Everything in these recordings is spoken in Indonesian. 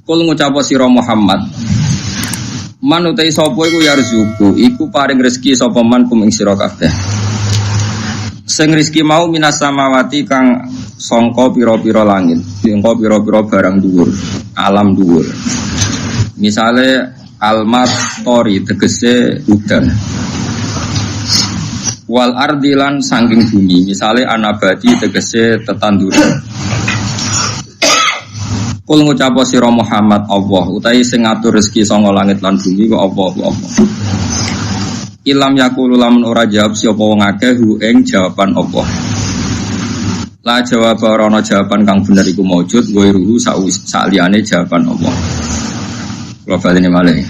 Kul ngucap sira Muhammad man utai sapa iku yarzuku iku paring rezeki sapa man kum ing sira kabeh. Sing rezeki mau minas samawati kang sangka pira-pira langit, sangka pira-pira barang dhuwur, alam dhuwur. Misale almat tori tegese udan. Wal ardilan sangking bumi, misale anabati tegese tetanduran. Kul ngucap sira Muhammad Allah utahe sing ngatur rezeki sanga langit lan bumi ku Allah. Ilam yaqulu lamun ora jawab sapa wong akeh hu ing jawaban Allah. La jawab ora ana jawaban kang bener iku maujud ghairuhu saliyane jawaban Allah. Kula baleni malih.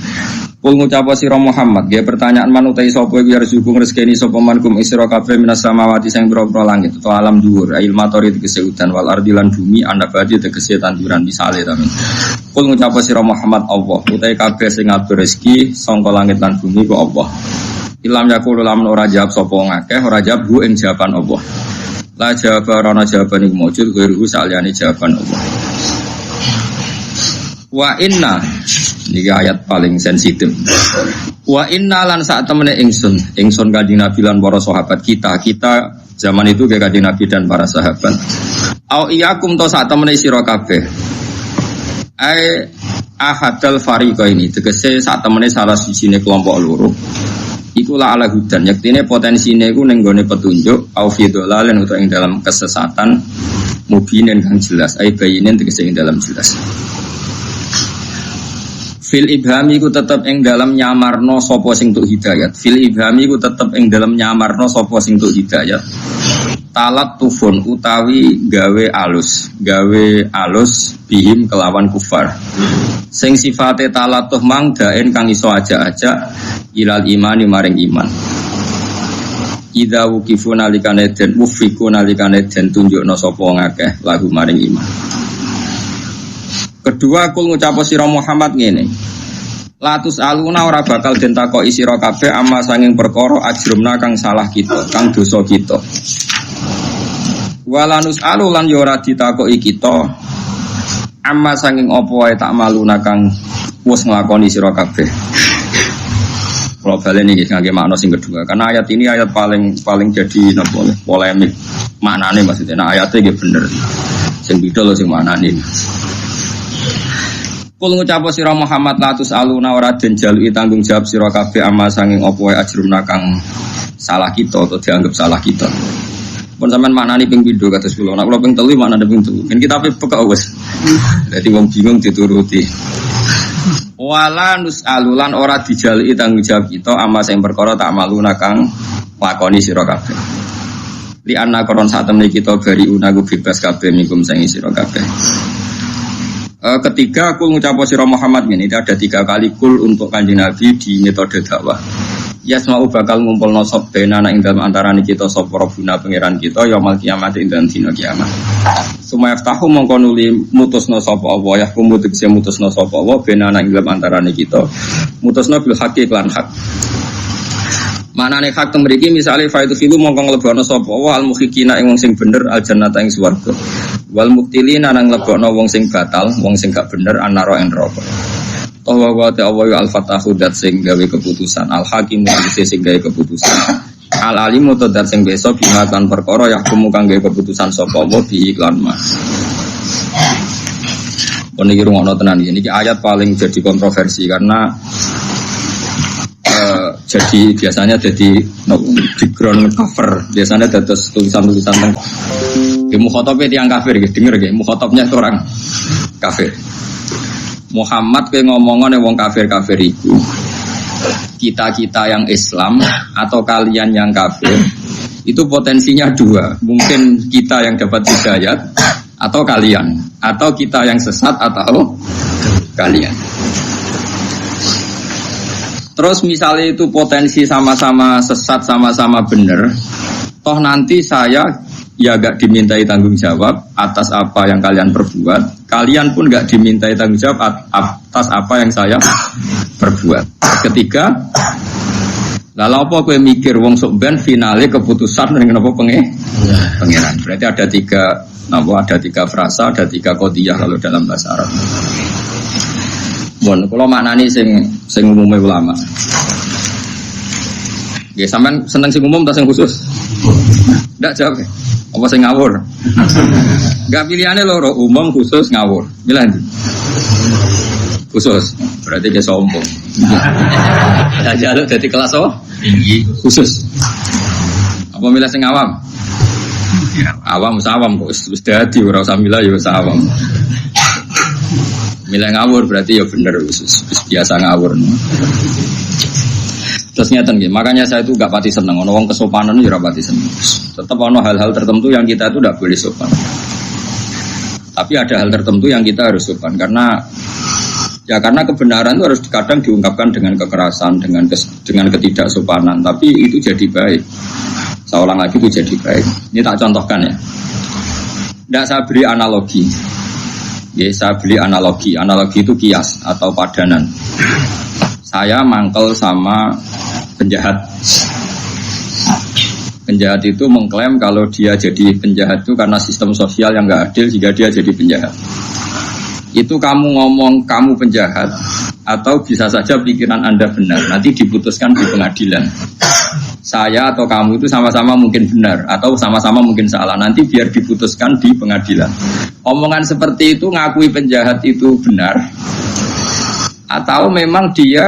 Kul ngucap sira Muhammad nggih pertanyaan man utahe sapa iku rezeki rezekine sapa man kum isra kabeh minas samawati sing pira-pira langit utawa alam dhuwur ail matori tegese udan wal ardilan bumi anabati tegese tanduran misale ta men. Kul ngucap sira Muhammad Allah utahe kabeh sing ngatur rezeki sangka langit lan bumi ku Allah. Ilam yaqulu lamun ora jawab sapa wong akeh ora jawab hu ing jawaban Allah. La jawab ora ana jawaban iku maujud ghairuhu saliyane jawaban Allah. Wa inna niki ayat paling sensitif. Wa inna lan sak temene ingsun Kanjeng Nabi lan para sahabat kita zaman itu ke Kanjeng Nabi dan para sahabat. Au iyakum to sak temene sira kabeh. Ai ahadal fariqa ini tegese sak temene salah sijine kelompok loro. Iku la ala hudan yektine potensine iku ning gone petunjuk au fi dhalalen utawa ing dalam kesesatan mubinin kang jelas ai bayinin tegese ing dalam jelas. Fil ibhami ku tetep ing dalam nyamarno sapa sing tuk hidayat. Fil ibhami ku tetep ing dalam nyamarno sapa sing tuk hidayat. Talat tufun utawi gawe alus bihim kelawan kufar. Sing sifate talatuh mang daen kang iso aja-aja ilal imani maring iman. Idza wuqifu nalikane den mufiku nalikane den tunjukna sapa ngakeh lagu maring iman. Kedua kul ngucap sira Muhammad ngene. Latus aluna ora bakal den takoki sira kabeh amma sanging perkara ajrumna kang salah kita, kang dosa kita. Walanus alu lan yo ora ditakoki kita amma sanging apa wae tak maluna kang wis nglakoni sira kabeh. Kalau balen iki ngangge makna sing kedua, karena ayat ini ayat paling jadi napa polemik. Maknane maksudnya nah ayate nggih bener. Sing beda lho sing maknane. Kul ngucap sira Muhammad latus aluna ora den jaluki tanggung jawab sira kabeh amma sanging apa wae ajrumna kang salah kita atau dianggap salah kita. Pun sampean maknani ping pindho kados kula. Nek kula ping 3 maknane ping 3. Ben kita pekak wis. Dadi wong bingung dituruti. Wala nus alulan ora dijaluki tanggung jawab kita amma sing perkara tak maluna kang lakoni sira kabeh. Li anna koron sak temne kita bariuna ku bebas kabeh mikum sing sira kabeh. Ketiga kul ngucap sira Muhammad ini ada 3 kali kul untuk Kanjeng Nabi di metode dakwah. Yasma'u bakal ngumpulna sop benana ing dalem antarané kita sapa Rabbuna pangeran kita yaumul kiamat ing dalem dina kiamat. Sumaya ftahu mongko nuli mutusna sapa Allah ya kumudikse mutusna sapa Allah benana ing dalem antarané kita. Mutusna bil haqqi lan hak. Manane hak temriki misale faitu filu mongko nglebokno sapa wa al mukhikina ing wong sing bener al jannata ing swarga wal muktilina nang nglebokno wong sing batal wong sing gak bener anara ing neraka. Tawa wa ta'awu al fatahu dat sing gawe keputusan al hakim sing gawe keputusan al alimu to dat sing besok bimatan perkara yahkumu kang gawe keputusan sapa wa bi iklan ma. Niki rungono tenan iki ayat paling jadi kontroversi karena jadi biasanya jadi background cover biasanya terus tulisan-tulisan tentang mukhatabnya tiang kafir gitu denger gitu mukhatabnya itu orang kafir Muhammad kayak ngomongan wong kafir-kafir itu kita yang Islam atau kalian yang kafir itu potensinya 2 mungkin kita yang dapat hidayat atau kalian atau kita yang sesat atau kalian. Terus misalnya itu potensi sama-sama sesat, sama-sama benar, toh nanti saya ya gak dimintai tanggung jawab atas apa yang kalian perbuat, kalian pun gak dimintai tanggung jawab atas apa yang saya perbuat. Ketiga, Lalu apa kowe mikir wong sok ben finale keputusan ning napa pangeran. Berarti ada tiga frasa, ada tiga qodiyah kalau dalam bahasa Arab. Mun kula maknani sing umume ulama. Nggih sampean seneng sing umum ta sing khusus? Ndak jawab. Apa sing ngawur? Enggak pilihane loro, umum khusus ngawur. Milih ndi? Khusus. Berarti dia sombong. Ya jaluk dadi kelas apa? Tinggi khusus. Apa milih sing awam? Awam sawam kok wis dadi ora usah milih ya wis awam. Milih ngawur berarti ya bener khusus. Biasa ngawur. Terus ngeten nggih, makanya saya itu gak pati seneng ono wong kesopanan ya ora pati seneng. Tetap ono hal-hal tertentu yang kita itu tidak boleh sopan. Tapi ada hal tertentu yang kita harus sopan karena kebenaran itu harus kadang diungkapkan dengan kekerasan, dengan ketidaksopanan, tapi itu jadi baik. Seorang lagi itu jadi baik. Ini tak contohkan ya. Tidak saya beri analogi. Ya, saya beli analogi. Analogi itu kias atau padanan. Saya mangkel sama penjahat. Penjahat itu mengklaim kalau dia jadi penjahat itu karena sistem sosial yang nggak adil sehingga dia jadi penjahat. Itu kamu ngomong kamu penjahat atau bisa saja pikiran Anda benar. Nanti diputuskan di pengadilan. Saya atau kamu itu sama-sama mungkin benar atau sama-sama mungkin salah. Nanti biar diputuskan di pengadilan. Omongan seperti itu ngakui penjahat itu benar atau memang dia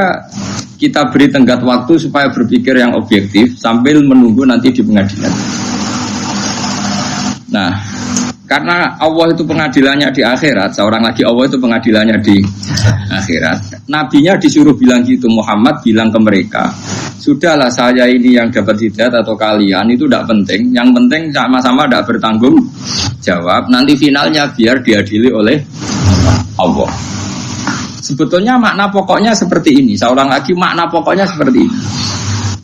kita beri tenggat waktu supaya berpikir yang objektif sambil menunggu nanti di pengadilan. Nah, karena Allah itu pengadilannya di akhirat, seorang lagi Allah itu pengadilannya di akhirat. Nabinya disuruh bilang gitu, Muhammad bilang ke mereka, sudahlah saya ini yang dapat hidayat atau kalian itu tidak penting. Yang penting sama-sama tidak bertanggung jawab. Nanti finalnya biar diadili oleh Allah. Sebetulnya makna pokoknya seperti ini. Seorang lagi makna pokoknya seperti ini.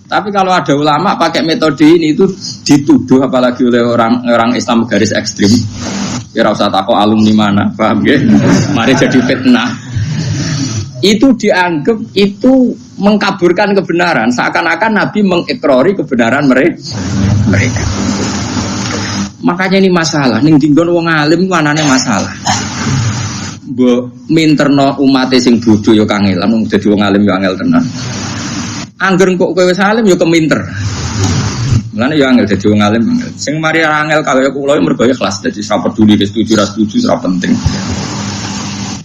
Tapi kalau ada ulama pakai metode ini itu dituduh apalagi oleh orang Islam garis ekstrim. Ya usah takut alumni mana, paham ya? Mari jadi fitnah. Itu dianggap itu mengkaburkan kebenaran. Seakan-akan Nabi mengikrori kebenaran mereka. Makanya ini masalah. Ning dinggon wong alim manane masalah. Mbok minterno umate sing bodho ya kangelan wong dadi wong alim ya angel tenan. Angger kok kowe wis alim ya keminter. Mulane ya angel dadi wong alim. Sing mari angel kaya kula mergo ikhlas dadi ora peduli wis setuju ra setuju ora penting.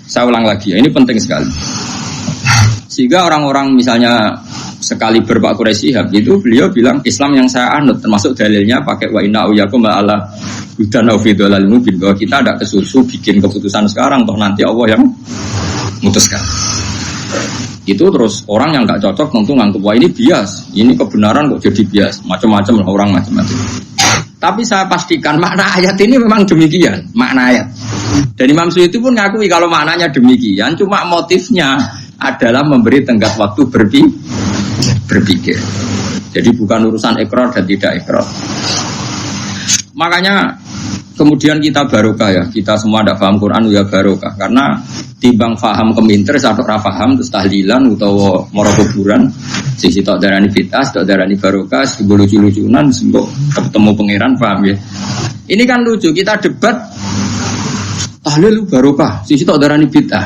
Saya ulang lagi ya, ini penting sekali. Sehingga orang-orang misalnya sekali Pak Quraisy Shihab itu beliau bilang Islam yang saya anut termasuk dalilnya pakai wa inna uyakum ala hudan au fi dhalal mubin, bahwa kita ada kesusu bikin keputusan sekarang toh nanti Allah yang memutuskan. Itu terus orang yang nggak cocok tentu nganggep wah ini bias, ini kebenaran kok jadi bias, macam-macam orang macam-macam. Tapi saya pastikan makna ayat ini memang demikian, makna ayat. Dan Imam Suyuti pun ngakui kalau maknanya demikian, cuma motifnya adalah memberi tenggat waktu berpikir. Jadi bukan urusan ikrar dan tidak ikrar. Makanya kemudian kita barokah ya, kita semua tidak paham Quran ya barokah, karena timbang paham keminter satu ra paham terus tahlilan utawa mara kuburan sisi tok darani bid'ah, tok darani barokah, sing lucu-lucunan sembok ketemu pangeran, paham ya. Ini kan lucu, kita debat tahlil barokah, sisi tok darani bid'ah.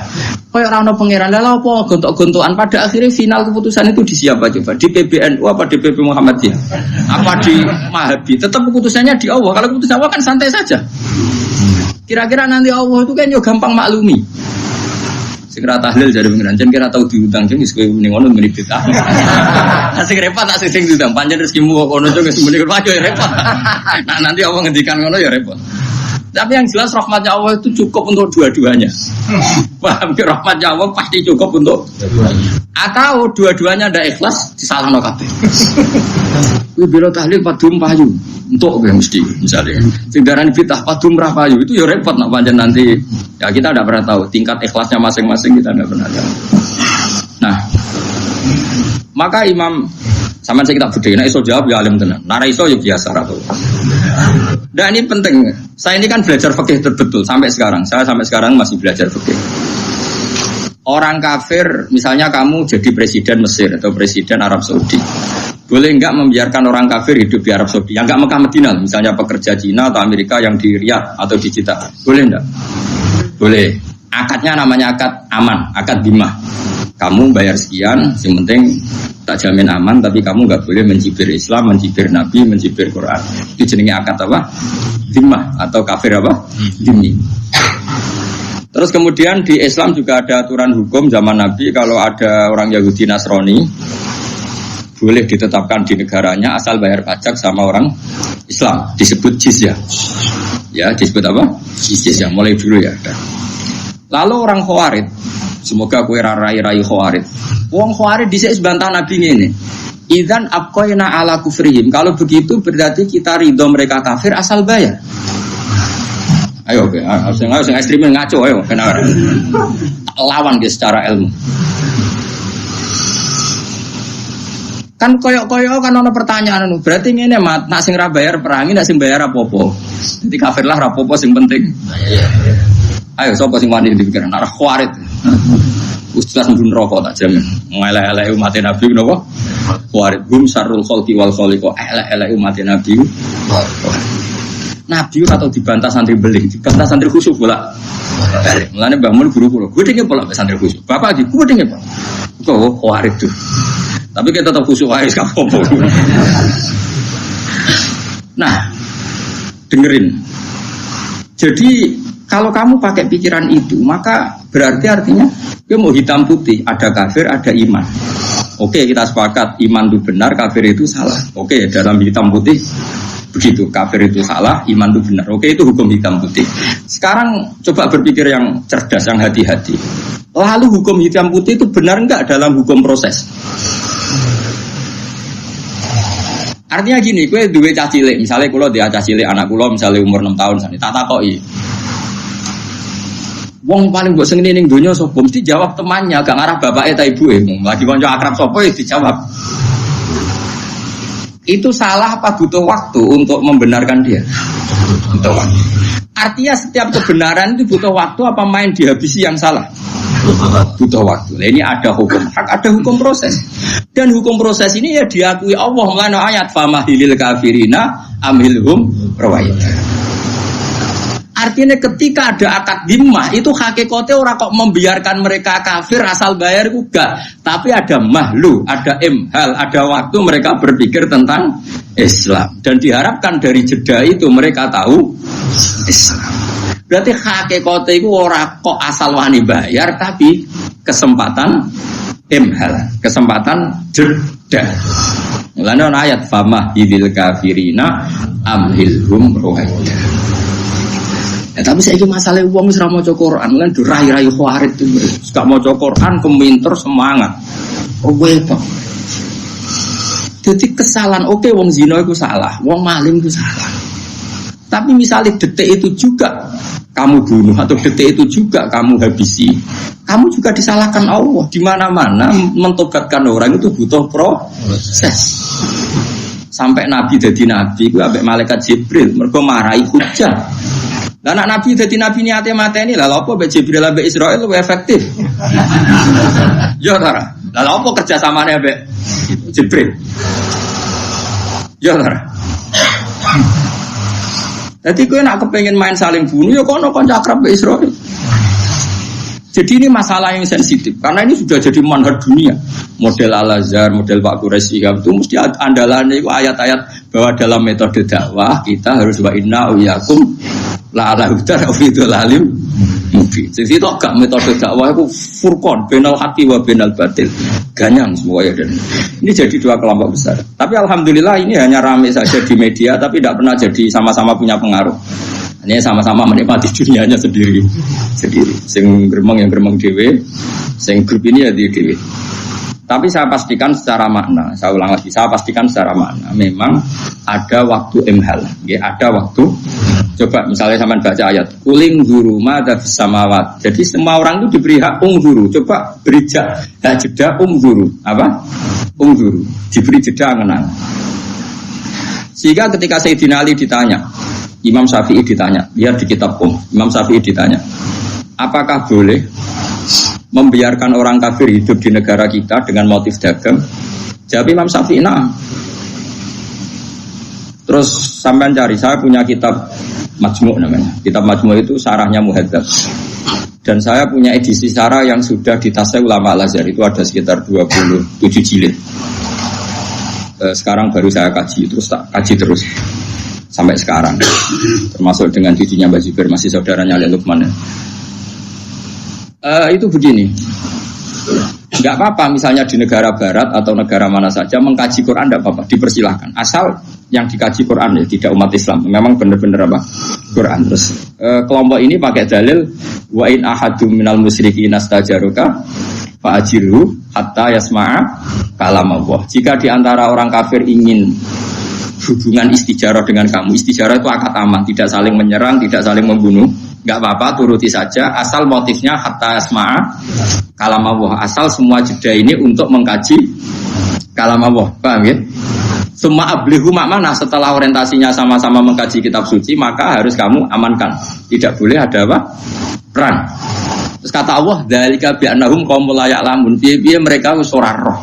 Kayak ora ono pangeran, lha apa gontok-gontokan, pada akhirnya final keputusan itu di siapa coba? Di PBNU apa di PP Muhammadiyah? Apa di Mahabi? Tetap keputusannya di Allah. Kalau keputusan Allah kan santai saja. Kira-kira nanti Allah itu kan yo gampang maklumi. Segera tahlil jadi pengiran, jangan kira tahu diutang jadi sekali mending ono meni bid'ah. Asik repot tak sing diutang, panjang rezekimu kok ono juga semuanya kerja repot. Nah nanti Allah ngendikan ngono ya repot. Tapi yang jelas rahmatnya Allah itu cukup untuk dua-duanya. Paham ke rahmatnya Allah pasti cukup untuk dua-duanya. Atau dua-duanya ada ikhlas disalahno kabeh. Kuwi biro tahlil padum payu. Untuk ya mesti misalnya. Sing darani bid'ah padum ra payu itu ya repot nak pancen nanti. Ya kita tidak pernah tahu tingkat ikhlasnya masing-masing, kita tidak pernah tahu. Nah, maka Imam sama saya kita budaya, nah iso jawab ya alim tenan. Nara iso ya biasa ratu. Dan ini penting. Saya ini kan belajar fikih betul sampai sekarang. Saya sampai sekarang masih belajar fikih. Orang kafir, misalnya kamu jadi presiden Mesir atau presiden Arab Saudi. Boleh enggak membiarkan orang kafir hidup di Arab Saudi? Yang enggak Mekah Madinah, misalnya pekerja Cina atau Amerika yang di Riyadh atau di Jeddah. Boleh enggak? Boleh. Akadnya namanya akad aman, akad dimah. Kamu bayar sekian, yang penting tak jamin aman, tapi kamu enggak boleh mencibir Islam, mencibir Nabi, mencibir Quran. Itu jenenge akad apa? Dimah atau kafir apa? Dimi. Terus kemudian di Islam juga ada aturan hukum zaman Nabi, kalau ada orang Yahudi Nasrani boleh ditetapkan di negaranya asal bayar pajak sama orang Islam, disebut jizyah. Ya, disebut apa? Jizyah. Mulai dulu ya. Lalu orang Khawarij, semoga kowe rai-rai Khawarij. Wong Khawarij dhisik bantah Nabi ngene. Idzan abqaina ala kufrihim. Kalau begitu berarti kita ridho mereka kafir asal bayar. Ayo, sing ekstremen ngaco ayo kena lawan dia secara ilmu. Kan koyok-koyok kan ana pertanyaan berarti ngene mat, nak sing ra bayar perangi, nak sing bayar apa-apa. Jadi kafir lah ra apa-apa sing penting. Ayo sapa sing wani dipikir nak Khawarij. Ustaz mbun rokok tak jamin. Ngelek-elek umat Nabi napa? Khawarij hum syarrul khalqi wal khaliq. Elek-elek umat Nabi. Nabi atau dibantah santri beling, dibantah santri khusyuk pula. Mulane Mbah Mun guru kula, gedenge pula santri khusyuk. Bapak iki gedenge Pak. Kok Khawarij tuh. Tapi kita tetap khusyuk wae gak apa-apa. Nah, dengerin. Jadi kalau kamu pakai pikiran itu, maka berarti artinya dia mau hitam putih, ada kafir, ada iman. Oke, kita sepakat iman itu benar, kafir itu salah. Oke, dalam hitam putih begitu, kafir itu salah, iman itu benar. Oke, itu hukum hitam putih. Sekarang coba berpikir yang cerdas, yang hati-hati. Lalu hukum hitam putih itu benar enggak dalam hukum proses? Artinya gini, gue duwe cah cilik, misalnya kalau dia cah cilik anak kula misalnya umur 6 tahun sana, tak takoki. Wong paling mbok seneng ning donya sapa? Mesti jawab temannya, gak ngarah bapake ta ibuke. Lagi kanca akrab sapa ya dijawab. Itu salah apa butuh waktu untuk membenarkan dia? Butuh waktu. Artinya setiap kebenaran itu butuh waktu apa main dihabisi yang salah? Butuh waktu. Nah, ini ada hukum hak, ada hukum proses. Dan hukum proses ini ya diakui Allah melalui ayat famahilil kafirina amhilhum rawaida. Artinya ketika ada akad dhimmah itu hakikatnya orang kok membiarkan mereka kafir asal bayar juga, tapi ada mahlu, ada imhal, ada waktu mereka berpikir tentang Islam dan diharapkan dari jeda itu mereka tahu Islam. Berarti hakikatnya itu orang kok asal wani bayar, tapi kesempatan imhal, kesempatan jeda. Mulane ayat famahilil kafirina amhilhum rawaida. Tapi saya masalah uang serah mau Quran kan rai-rai Khawarij itu gak mau Quran keminter semangat apa jadi kesalahan oke, wong zina itu salah, wong maling itu salah, tapi misalnya detik itu juga kamu bunuh atau detik itu juga kamu habisi, kamu juga disalahkan Allah. Di mana-mana mentobatkan orang itu butuh proses. Sampai Nabi jadi Nabi, gue ambek malaikat Jibril mergo marahi hujan. Lah anak Nabi dadi nabi niate mateni lah apa mbek Jibril ambek Israil luwih efektif. Yo ta. Lah apa kerja samane mbek Jibril? Yo ta. Dadi kowe nek kepengin main saling bunuh ya kono kanca akrab mbek Israil. Jadi ini masalah yang sensitif karena ini sudah jadi manhaj dunia. Model Al-Azhar, model Pak Quraisy itu mesti andalannya itu ayat-ayat bahwa dalam metode dakwah kita harus wa inna uyakum la ala hudar afidul alim mungkin. Jadi itu agak metode dakwah itu furqan bainal haqqi wa bainal batil. Ganyang semua ya. Dan ini jadi dua kelompok besar. Tapi alhamdulillah ini hanya ramai saja di media tapi tidak pernah jadi sama-sama punya pengaruh. Ini sama-sama menikmati dunianya sendiri. Sing gremeng yang gremeng dhewe, sing grup ini ya dhewe. Tapi saya pastikan secara makna, saya ulang lagi, saya pastikan secara makna memang ada waktu imhal, ya, ada waktu. Coba misalnya sampean baca ayat kuling zuru madza fis samawat. Jadi semua orang itu diberi hak ungzuru. Coba beri hak jeda ungzuru. Apa? Ungzuru. Diberi jeda ngenang. Sehingga ketika Sayyidina Ali ditanya, Imam Syafi'i ditanya, lihat di kitab Imam Syafi'i ditanya, apakah boleh membiarkan orang kafir hidup di negara kita dengan motif dagang? Jawab Imam Syafi'i, nah. Terus sampean cari, saya punya kitab Majmu' namanya. Kitab Majmu' itu sarahnya Muhadzab. Dan saya punya edisi sarah yang sudah ditasawuf ulama Al-Azhar, itu ada sekitar 27 jilid. Sekarang baru saya kaji, terus tak kaji terus sampai sekarang. Termasuk dengan cucunya Mbak Zubair, masih saudaranya Ali Lukman. Itu begini. Enggak apa-apa misalnya di negara barat atau negara mana saja mengkaji Quran, enggak apa-apa, dipersilahkan. Asal yang dikaji Quran ya tidak umat Islam. Memang benar-benar apa? Quran. Terus kelompok ini pakai dalil wa in ahadum minal musyrikin astajaruka fa'ajirhu hatta yasma'a kalam Allah. Jika di antara orang kafir ingin hubungan istijarah dengan kamu, istijarah itu akad aman, tidak saling menyerang, tidak saling membunuh, enggak apa-apa, turuti saja asal motifnya hatta yasma'a kalam Allah, asal semua jeda ini untuk mengkaji kalam Allah. Paham ya? Semua ablihu makna setelah orientasinya sama-sama mengkaji kitab suci, maka harus kamu amankan. Tidak boleh ada apa? Perang. Terus kata Allah, dzalika bi annahum qaumul la ya'lamun. Piye-piye mereka wis ora roh.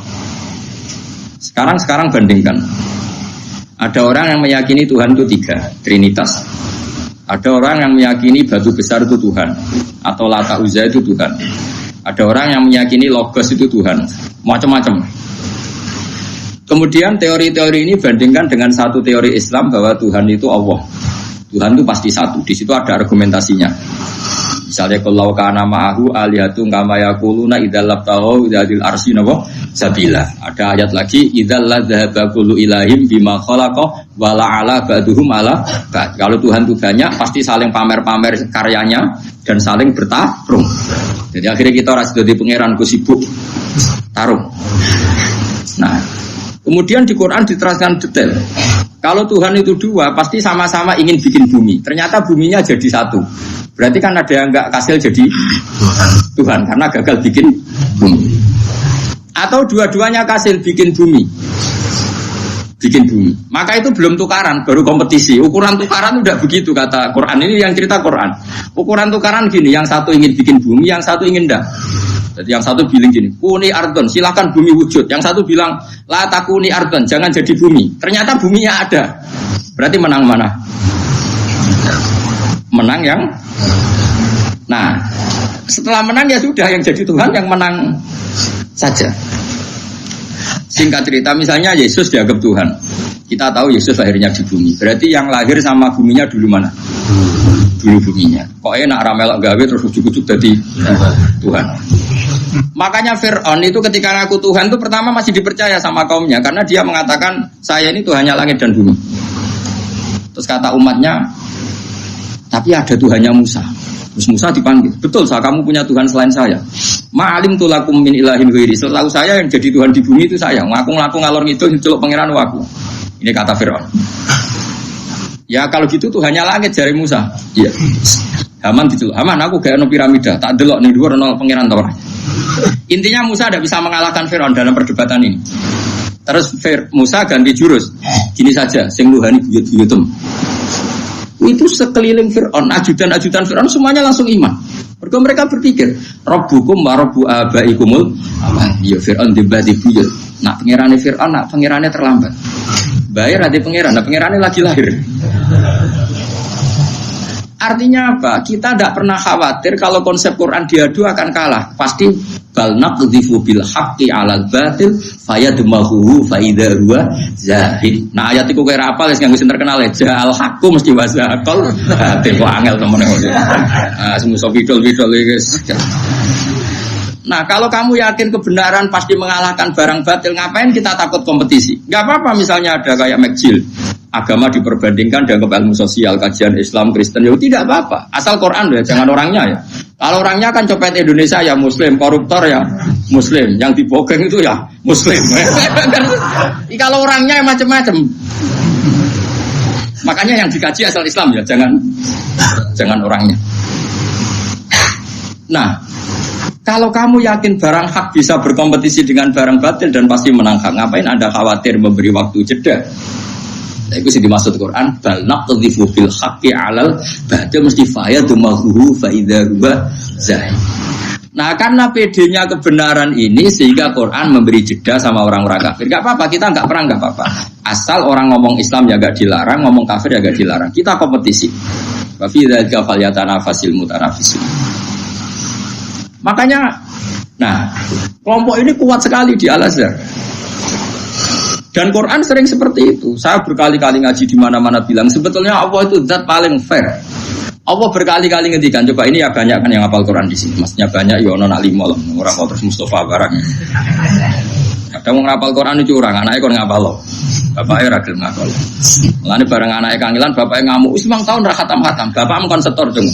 Sekarang bandingkan. Ada orang yang meyakini Tuhan itu 3, Trinitas. Ada orang yang meyakini batu besar itu Tuhan, atau Lata Uzza itu Tuhan. Ada orang yang meyakini Logos itu Tuhan. Macam-macam. Kemudian teori-teori ini bandingkan dengan satu teori Islam bahwa Tuhan itu Allah. Tuhan itu pasti satu. Di situ ada argumentasinya. Misalnya kalau kana ma'ahu alihatun kama yaquluna idzal labtaghu idzal arsy sabila. Ada ayat lagi idzal ladzahaba kullu ilahim bima khalaqa wala ala ba'duhum ala ba'd. Kalau Tuhan itu banyak pasti saling pamer-pamer karyanya dan saling bertarung. Jadi akhirnya kita ora dadi pangeran ku sibuk tarung. Nah, kemudian di Quran diterangkan detail. Kalau Tuhan itu 2, pasti sama-sama ingin bikin bumi. Ternyata buminya jadi 1. Berarti kan ada yang enggak kasil jadi Tuhan karena gagal bikin bumi. Atau dua-duanya kasil bikin bumi. Bikin bumi. Maka itu belum tukaran, baru kompetisi. Ukuran tukaran udah begitu kata Quran. Ini yang cerita Quran. Ukuran tukaran gini, yang satu ingin bikin bumi, yang satu ingin enggak. Jadi yang satu bilang gini, kuni ardon, silakan bumi wujud. Yang satu bilang, la takuni ardon, jangan jadi bumi. Ternyata buminya ada. Berarti menang mana? Menang yang. Nah, setelah menang ya sudah, yang jadi Tuhan yang menang saja. Singkat cerita, misalnya Yesus dianggap Tuhan. Kita tahu Yesus lahirnya di bumi. Berarti yang lahir sama buminya dulu mana? Dulu buminya. Kok enak ramelok gawe terus ujuk-ujuk jadi Tuhan. Makanya Fir'aun itu ketika ngaku Tuhan itu pertama masih dipercaya sama kaumnya karena dia mengatakan saya ini Tuhannya langit dan bumi. Terus kata umatnya, tapi ada Tuhannya Musa. Terus Musa dipanggil, betul saya kamu punya Tuhan selain saya. Ma'alim tulakum min ilahin ghairi. Setahu saya yang jadi Tuhan di bumi itu saya. Ngaku-ngaku ngalor ngidul celuk pangeran aku. Ini kata Fir'aun. Ya kalau gitu Tuhannya langit jari Musa. Iya. Haman diceluk. Haman aku gak ono piramida, tak delok ning dhuwur ono pangeran ta ora. Intinya Musa tidak bisa mengalahkan Fir'aun dalam perdebatan ini. Terus Musa ganti jurus. Gini saja, sing nuhani buyut-buyutem. Itu sekeliling Fir'aun, ajudan-ajudan Fir'aun semuanya langsung iman. Mereka berpikir, Rabbukum wa Rabbu abaikumul aman. Ya Fir'aun dibadi buyut. Nak pangerane Fir'aun, nak pangerane terlambat. Bayar hati pangeran, nak pangerane lagi lahir. Artinya apa? Kita tidak pernah khawatir kalau konsep Quran diadu akan kalah. Pasti bal naqdhifu bil haqqi 'alal batil fayadmahu fa idza huwa zahid. Nah ayat iku kira apa wis nganggo sing terkenal ya al haqqu mesti wasaqal batil kok angel temen. Ah semua bidol-bidol iki. Nah kalau kamu yakin kebenaran pasti mengalahkan barang batil, ngapain kita takut kompetisi? Gak apa-apa misalnya ada kayak McGill, agama diperbandingkan dengan ilmu sosial, kajian Islam, Kristen, ya tidak apa-apa. Asal Quran ya, jangan orangnya ya. Kalau orangnya kan copet Indonesia ya Muslim, koruptor ya Muslim, yang dibogeng itu ya Muslim. Kalau orangnya ya macam-macam. Makanya yang dikaji asal Islam ya, jangan orangnya. Nah, kalau kamu yakin barang hak bisa berkompetisi dengan barang batil dan pasti menang hak, ngapain Anda khawatir memberi waktu jeda? Nah, itu sih dimaksud Quran, bal naqdhifu bil haqqi 'alal batil mesti fayadmahu fa idza huwa zahid. Nah karena PD-nya kebenaran ini sehingga Quran memberi jeda sama orang-orang kafir. Gak apa-apa, kita gak perang gak apa-apa. Asal orang ngomong Islam ya gak dilarang, ngomong kafir ya gak dilarang. Kita kompetisi. Wa fi dzalika falyatanafasil mutanafisun. Makanya, nah kelompok ini kuat sekali di Al-Azhar. Dan Quran sering seperti itu. Saya berkali-kali ngaji di mana-mana bilang sebetulnya Allah itu zat paling fair. Allah berkali-kali ngendikan, coba ini ya banyak kan yang hafal Quran di sini. Maksudnya banyak ya ono nak limo lah, ora kok terus Mustafa barang. Kadang wong ngapal Quran itu curang, anake kon ngapal lo. Bapake ora gelem ngapal. Mulane bareng anake kangilan bapake ngamuk, wis 5 tahun ra khatam-khatam. Bapakmu kon setor dong.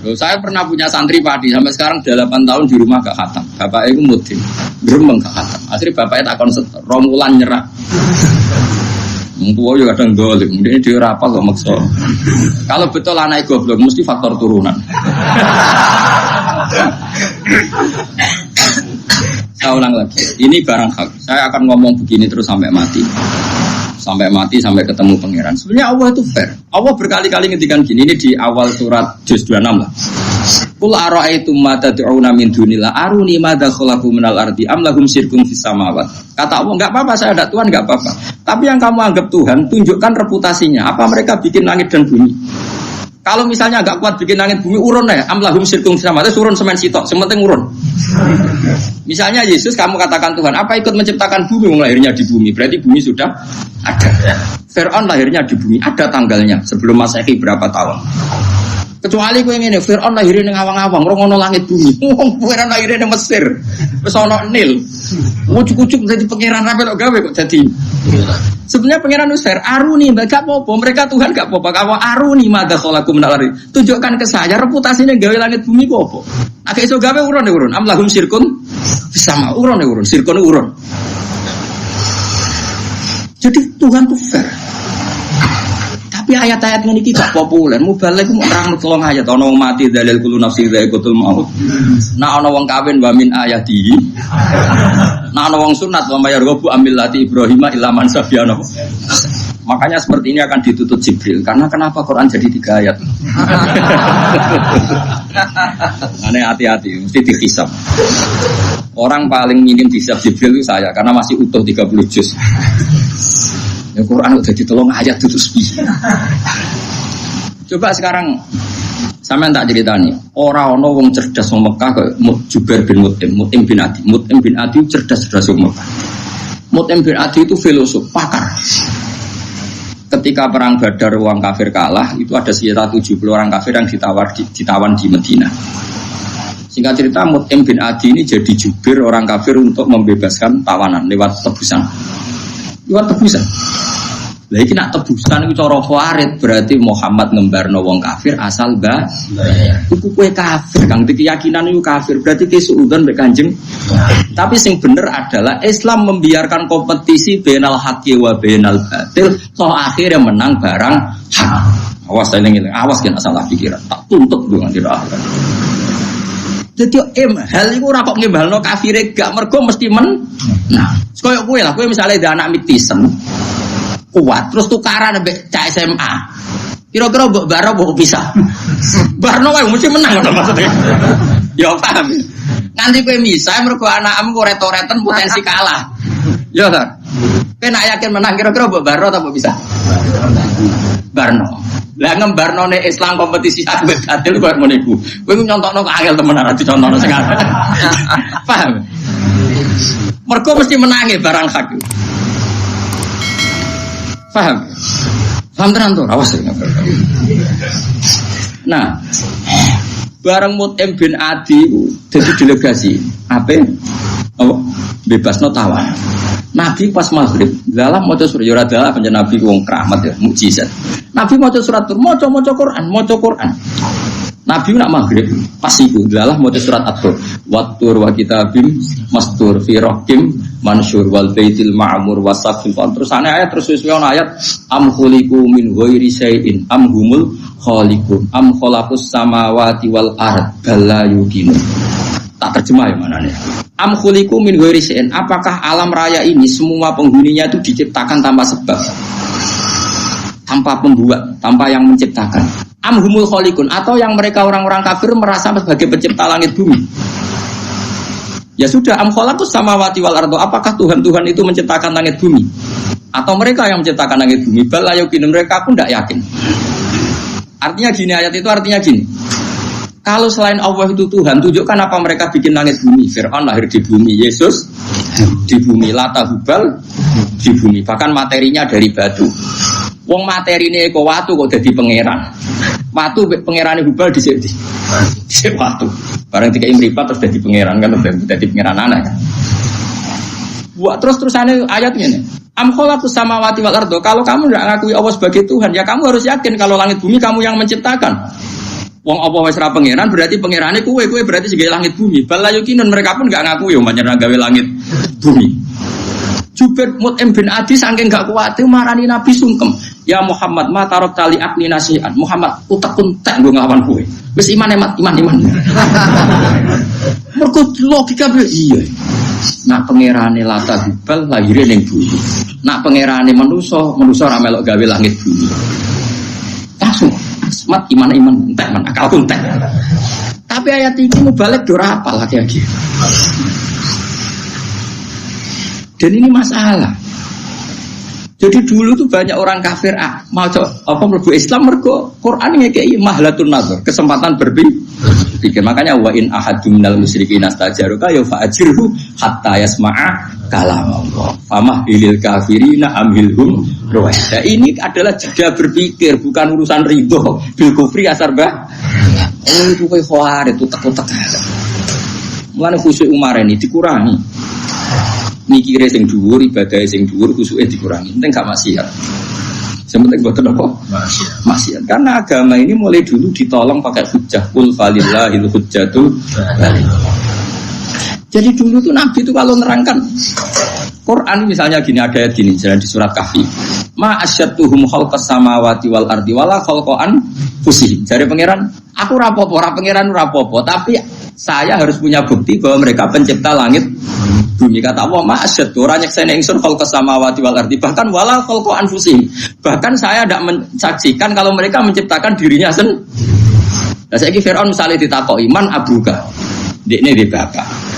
Loh, saya pernah punya santri padi sampai sekarang 8 tahun di rumah gak khatam. Bapaknya itu mudin, gremeng gak khatam. Akhirnya bapaknya takon setor, romulan nyerah. Tua juga kadang dolim, kemudian dia rapal kok maksa. Kalau betul anak goblok, mesti faktor turunan. Saya ulang lagi, ini barang hak. Saya akan ngomong begini terus sampai mati. Sampai mati, sampai ketemu pangeran. Sebenarnya Allah itu fair. Allah berkali-kali ngendikan gini, ini di awal surat Juz 26 lah. Qul ara'aytum ma tad'una min dunillah aruni madza khalaqu minal ardi am lahum syirkun fis samawat. Kata Allah, enggak apa-apa saya ada Tuhan, enggak apa-apa. Tapi yang kamu anggap Tuhan, tunjukkan reputasinya. Apa mereka bikin langit dan bumi? Kalau misalnya enggak kuat bikin langit bumi, urun ya. Am lahum syirkun fis samawat, urun semen sitok, sementing urun. Misalnya Yesus kamu katakan Tuhan, apa ikut menciptakan bumi? Lahirnya di bumi, berarti bumi sudah ada. Fir'aun lahirnya di bumi, ada tanggalnya sebelum Masehi berapa tahun. Kecuali kowe ngene, Fir'aun lahirnya ning awang-awang, ora ono langit bumi. Wong Fir'aun lahirnya ning Mesir. Wis ono Nil. Ujuk-ujuk dadi pangeran ra melok gawe kok dadi. Sebenarnya pangeran wis fair, aruni gak apa-apa, mereka Tuhan gak apa-apa. Kamu aruni madza khalaqu minal ardi. Tunjukkan ke saya reputasinya gawe langit bumi kok apa. Nek iso gawe urun. Am lahum syirkun sama urun. Syirkun urun. Jadi Tuhan itu fair. Tapi ayat-ayat ini tidak populer. Mubalek orang tolong ayat. Ono mati dalil kulo nafsi dha'iqatul maut. Nah ono wong kawin wa min ayatihi. Nah ono wong sunat wa mayarghabu amillati Ibrahim illa man safiana. Makanya seperti ini akan ditutup Jibril. Karena kenapa Quran jadi 3 ayat? Aneh hati-hati, mesti dihisab. Orang paling minim dihisab Jibril itu saya karena masih utuh 30 juz. Ya Quran udah ditolong ayat tutus bi. Coba sekarang sampean tak ceritani, ora ana wong cerdas wong Mekah kok Jubair bin Mut'im bin Adi. Mut'im bin Adi cerdas wong Mekah. Mut'im bin Adi itu filosof, pakar. Ketika perang Badar orang kafir kalah, itu ada sekitar 70 orang kafir yang ditawan di Medina. Singkat cerita, Mut'im bin Adi ini jadi jubir orang kafir untuk membebaskan tawanan lewat tebusan. Lah iki nak tebusan iku cara Khawarij berarti Muhammad ngembarno wong kafir asal iku kowe kafir kang keyakinan iku kafir berarti ki suudzon mek Kanjeng. Tapi sing bener adalah Islam membiarkan kompetisi bainal haqqi wa bainal batil toh akhirnya menang barang hak. Awas eling-eling, awas kena salah pikiran. Tak tuntut dengan dira akhirat. Jadi hal itu ora kok ngembalno kafire gak mergo mesti men. Nah, koyo kowe lah, kowe misale ada anak mitisen kuat terus tukaran ambek cah SMA. Kira-kira mbok baro mbok pisah. Barno wae mesti menang ngono maksudnya. Ya paham. Nganti kowe misah mergo anakmu kok reto-reten potensi kalah. Ya kan? Kowe nak yakin menang kira-kira mbok baro atau mbok pisah? Barno. Lah ngembarnone Islam kompetisi ambek batil kok ngono iku. Kowe nyontokno kok angel temenan ora dicontohno sing arep. Paham? Mergo mesti menangi barang hak. Paham? Paham tenan to? Awas. Nah, bareng Mut'im bin Adi dadi delegasi. Apa? Oh, bebasno tawan. Nabi pas maghrib, dalam maca surat ya ora dalah panjen Nabi wong keramat ya, mukjizat. Nabi maca surat tur, maca Quran. Nabi nak maghrib pas iku dalah maca surat At-Tur. Wat-tur wa kitabim mastur fi raqim mansur wal baitil ma'mur wasafil. Terus ana ayat terus wis ana ayat am khuliqu min ghairi syai'in am humul khaliqun am khalaqus samawati wal ard bala yuqinu. Tak terjemah ya manane. Am khuliqu min ghairi syai'in, apakah alam raya ini semua penghuninya itu diciptakan tanpa sebab? tanpa pembuat, tanpa yang menciptakan. Amhumul khaliqun, atau yang mereka orang-orang kafir merasa sebagai pencipta langit bumi. Ya sudah, am khalaqus samawati wal ardo. Apakah Tuhan itu menciptakan langit bumi? Atau mereka yang menciptakan langit bumi? Bal la yuqinu, mereka pun tidak yakin. Artinya gini, ayat itu artinya gini. Kalau selain Allah itu Tuhan, tunjukkan apa mereka bikin langit bumi. Fir'aun lahir di bumi, Yesus di bumi, Lata Hubal di bumi. Bahkan materinya dari batu. Wong materi ini kok watu kok jadi pangeran. Watu pangerane Hubal di watu. Barang tiga mripat terus jadi pangeran kan, jadi pangeran anak kan. Buat terus-terusannya ayatnya nih. Am khalaqus samawati wal ardo. Kalau kamu tidak ngakui Allah sebagai Tuhan, ya kamu harus yakin kalau langit bumi kamu yang menciptakan. Wong apa wis ra pangeran berarti pangerane kowe berarti sebagai langit bumi. Bal la yuqinun, mereka pun enggak ngaku yo pancen gawe langit bumi. Jubair Mut'im bin Adi saking enggak kuat marani Nabi sungkem. Ya Muhammad ma tarot tali akni nasihan. Muhammad utek-untek nggo nglawan kowe. Wis iman. Mergo logika iya. Nak pangerane Lata Hubal lahire ning bumi. Nak pangerane manusa ora melok gawe langit bumi. Langsung semat iman entek men akal entek. Tapi ayat ini mubalek ora apal lagi. Dan ini masalah. Jadi dulu tuh banyak orang kafir mau mlebu Islam mergo Quran ngekeki mahlatun nazar, kesempatan berpikir. Makanya wa in ahadum minal musyrikin astajaruka ya fa'ajirhu hatta yasma'a kalam Allah. Famahilil kafirina amhilhum ruwaida. Ini adalah jeda berpikir, bukan urusan ridho bil kufri asar bah. Oh itu kowe khawarit utek-utek. Mulane khusyuk Umar ini dikurangi. Mikire sing dhuwur, ibadah sing dhuwur, khusuke dikurangi. Penting gak maksiat. Yang penting boten apa? Maksiat. Karena agama ini mulai dulu ditolong pakai hujjah. Qul falillahil hujjatul baligh. Jadi dulu tuh Nabi itu kalau nerangkan Quran misalnya gini, ada ayat gini di surat Kahfi. Ma asyadduhum khalqas samawati wal ardi wala khalqan fusih. Jadi pangeran, aku rapopo, ora pangeran rapopo, tapi saya harus punya bukti bahwa mereka pencipta langit bumi. Kata Allah, ma asyaddu ora nyekseni ingsun khalqas samawati wal ardi, bahkan wala khalqan fusih. Bahkan saya tidak mensaksikan kalau mereka menciptakan dirinya sendiri. Nah, saiki Firaun misalnya ditakoki iman abuka. Dekne di bapak.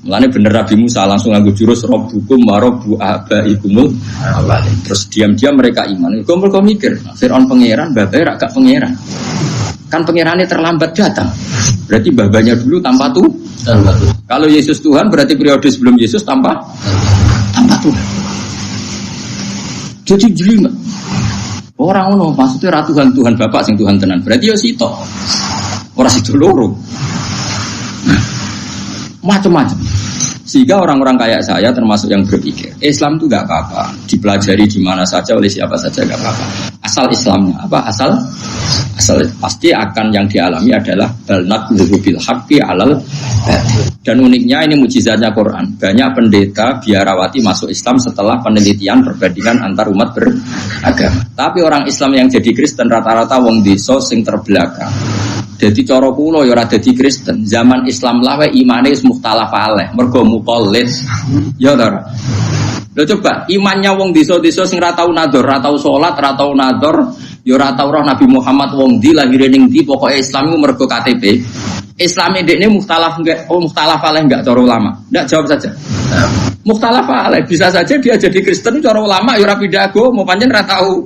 Mulane bener Nabi Musa langsung nganggo jurus rabbukum wa rabbu abaikumul awwalin. Terus diam-diam mereka iman. Mereka mikir, Firaun pangeran, bapak ra gak pangeran. Kan pangerannya terlambat datang. Berarti babanya dulu tanpa Tuhan. Kalau Yesus Tuhan berarti periode sebelum Yesus tanpa Tuhan. Jadi jelimet. Orang ngono maksudnya Tuhan bapak sing Tuhan tenan. Berarti yo sito. Ora sito loro. Macam-macam. Sehingga orang-orang kayak saya termasuk yang berpikir Islam itu gak apa-apa, dipelajari di mana saja oleh siapa saja gak apa-apa. Asal Islamnya apa? Asal pasti akan yang dialami adalah balnat bil haqqi alal batil. Dan uniknya ini mukjizatnya Quran. Banyak pendeta biarawati masuk Islam setelah penelitian perbandingan antar umat beragama. Tapi orang Islam yang jadi Kristen rata-rata wong desa sing terbelakang. Jadi cara kula ya ora dadi Kristen. Zaman Islam lah wae imane wis mukhtalaf alaih, mergo muqallid. Ya ta. Lho coba imannya wong desa-desa sing ora tau nador, ora tau salat, ora tau nador, ya ora tau roh Nabi Muhammad wong ndi lahire ning ndi, pokoke Islam iku mergo KTP. Islame dekne mukhtalaf enggak? Oh mukhtalaf alaih enggak cara ulama? Enggak, jawab saja. Mukhtalaf alaih bisa saja dia jadi Kristen cara ulama ya ora pindah agama, pancen ora tau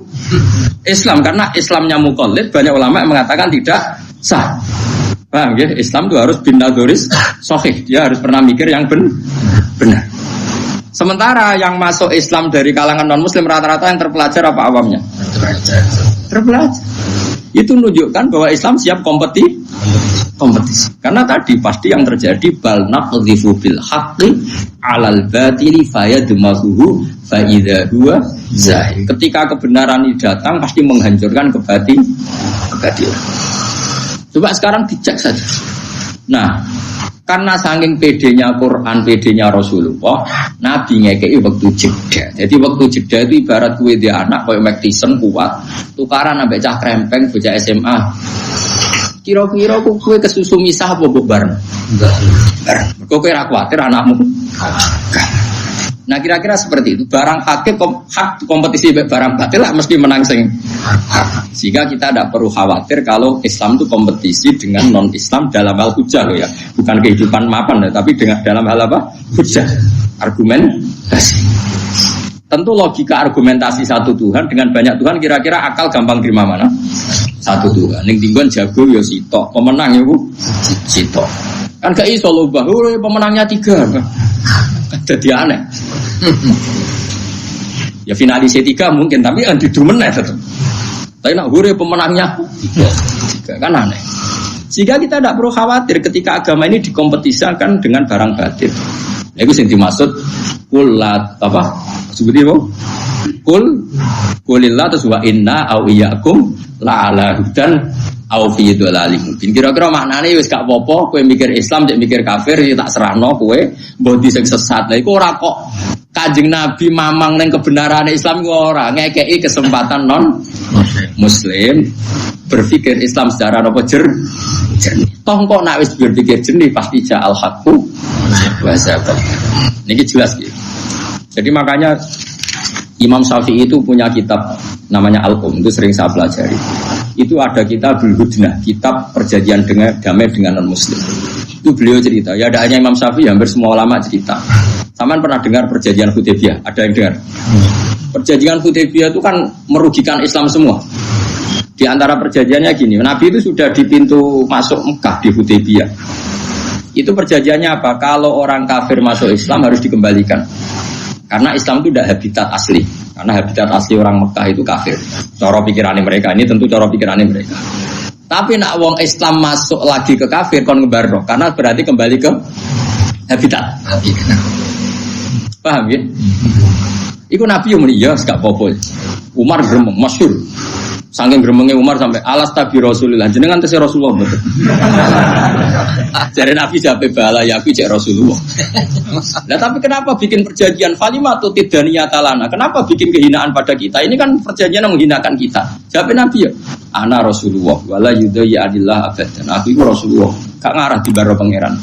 Islam karena Islamnya muqallid. Banyak ulama yang mengatakan tidak sah. Paham ya? Islam itu harus bin nadoris sahih. Dia harus pernah mikir yang benar. Sementara yang masuk Islam dari kalangan non-muslim rata-rata yang terpelajar apa awamnya? Terpelajar. Itu menunjukkan bahwa Islam siap kompetisi. Karena tadi pasti yang terjadi bal naqdhifu bil haqqi 'alal batili fayadmahuhu fa idza huwa zahir. Ketika kebenaran ini datang pasti menghancurkan kebatilan. Coba sekarang dicek saja. Nah, karena saking pedenya Quran, pedenya Rasulullah, Nabi ngekei waktu jeda. Jadi waktu jeda itu ibarat kue dia anak koyo Mike Tyson kuat, tukaran ambek cah krempeng bocah SMA. Kira-kira kue kesusu misah apa bareng? Bareng. Kok kira kuatir anakmu? Nah kira-kira seperti itu. Barang hak kompetisi barang batil lah mesti menang sing. Sehingga kita tidak perlu khawatir kalau Islam itu kompetisi dengan non-Islam dalam hal hujah loh ya. Bukan kehidupan mapan ya, tapi dengan dalam hal apa? Hujah. Argumentasi. Tentu logika argumentasi satu Tuhan dengan banyak Tuhan kira-kira akal gampang terima mana? Satu Tuhan. Ning tinggon jago ya sitok, pemenang ya Bu. Sitok. Kan gak iso lho bahwa pemenangnya 3. Jadi aneh. Ya finalis 3 mungkin, tapi kan didumeneh tetap. Tapi nak hure pemenangnya 3 kan aneh. Sehingga kita tidak perlu khawatir ketika agama ini dikompetisikan dengan barang batil. Nah, itu yang dimaksud kulat apa? Seperti apa? Kulillah terus wa inna au iyyakum la ala hudan au fi dhalalin mubin. Kira-kira maknane wis gak apa-apa kowe mikir Islam cek mikir kafir ya tak serahno kowe mbok di sing sesat. Lah iku ora kok Kanjeng Nabi mamang ning kebenaran Islam iku ora ngekeki kesempatan non muslim berpikir Islam secara apa jernih. Toh kok nek wis berpikir jernih pasti ja'al haqqu wa zaqa. Niki jelas gitu. Jadi makanya Imam Syafi'i itu punya kitab namanya Al-Qum, itu sering saya pelajari. Itu ada Kitabul Hudnah, kitab perjanjian dengan damai dengan non-muslim. Itu beliau cerita, ya ada hanya Imam Syafi'i, hampir semua ulama cerita. Saman pernah dengar perjanjian Hudaybiyah? Ada yang dengar? Perjanjian Hudaybiyah itu kan merugikan Islam semua. Di antara perjanjiannya gini, Nabi itu sudah di pintu masuk Mekah di Hudaybiyah. Itu perjanjiannya apa? Kalau orang kafir masuk Islam harus dikembalikan. Karena Islam itu tidak habitat asli. Karena habitat asli orang Mekah itu kafir. Cara pikirannya mereka, ini tentu cara pikirannya mereka. Tapi nak wong Islam masuk lagi ke kafir kon ngebarno, karena berarti kembali ke habitat. Paham ya? Iku Nabi yang muni ya gak apa-apa. Umar gremeng masyhur. Saking gremenge Umar sampai alas tabi Rasulullah. Jenengan tese Rasulullah betul. Jare Nabi jape bala ya aku cek Rasulullah. Nah tapi kenapa bikin perjanjian falimatu tidaniyata? Kenapa bikin kehinaan pada kita? Ini kan perjanjian yang menghinakan kita. Jape Nabi ya, ana Rasulullah wala yudai adillah abadan. Aku itu Rasulullah. Gak ngarah di baro pangeran.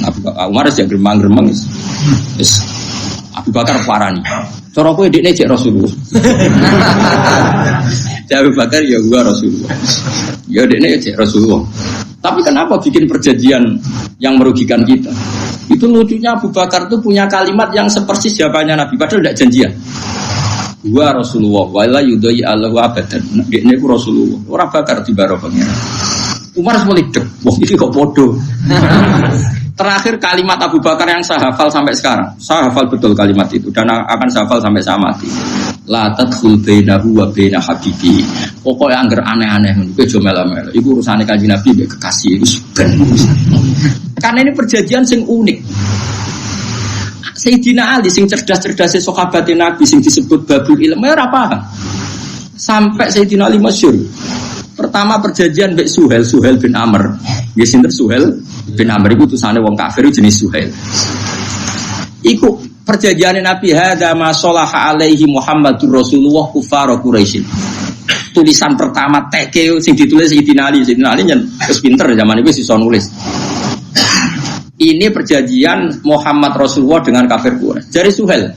Nabi Umar ya gremang-gremeng. Wis Abu Bakar parani. Cara kowe dekne cek Rasulullah. Abu Bakar ya gua Rasulullah. Ya dekne cek Rasulullah. Tapi kenapa bikin perjanjian yang merugikan kita? Itu lucunya Abu Bakar itu punya kalimat yang sepersis jawabannya Nabi padahal tidak janjian. Gua Rasulullah wala yudai Allahu abadan. Dekne ku Rasulullah. Ora bakar dibaro pangeran. Umar semua lidek. Wah ini kok bodoh. Terakhir kalimat Abu Bakar yang saya hafal sampai sekarang. Saya hafal betul kalimat itu dan akan saya hafal sampai saya mati. La tadkhul bainahu wa baina habibi. Pokoknya angger aneh-aneh ngono aja melo-melo. Iku urusane Kanjeng Nabi mbek kekasih iku ben. Karena ini perjanjian sing unik. Sayyidina Ali sing cerdas-cerdase sahabat Nabi sing disebut babul ilmu ora paham. Sampai Sayyidina Ali masyhur. Pertama perjanjian mbek Suhail bin Amr. Nggih sinten Suhail bin Amr iku utusane wong kafir jenis Suhail. Iku perjanjian Nabi hadza ma shalaha alaihi Muhammadur Rasulullah kufar Quraisy. Tulisan pertama TK sing ditulis Sayyidina Ali nyen wis pinter zaman itu iso nulis. Ini perjanjian Muhammad Rasulullah dengan kafir Quraisy. Dari Suhail,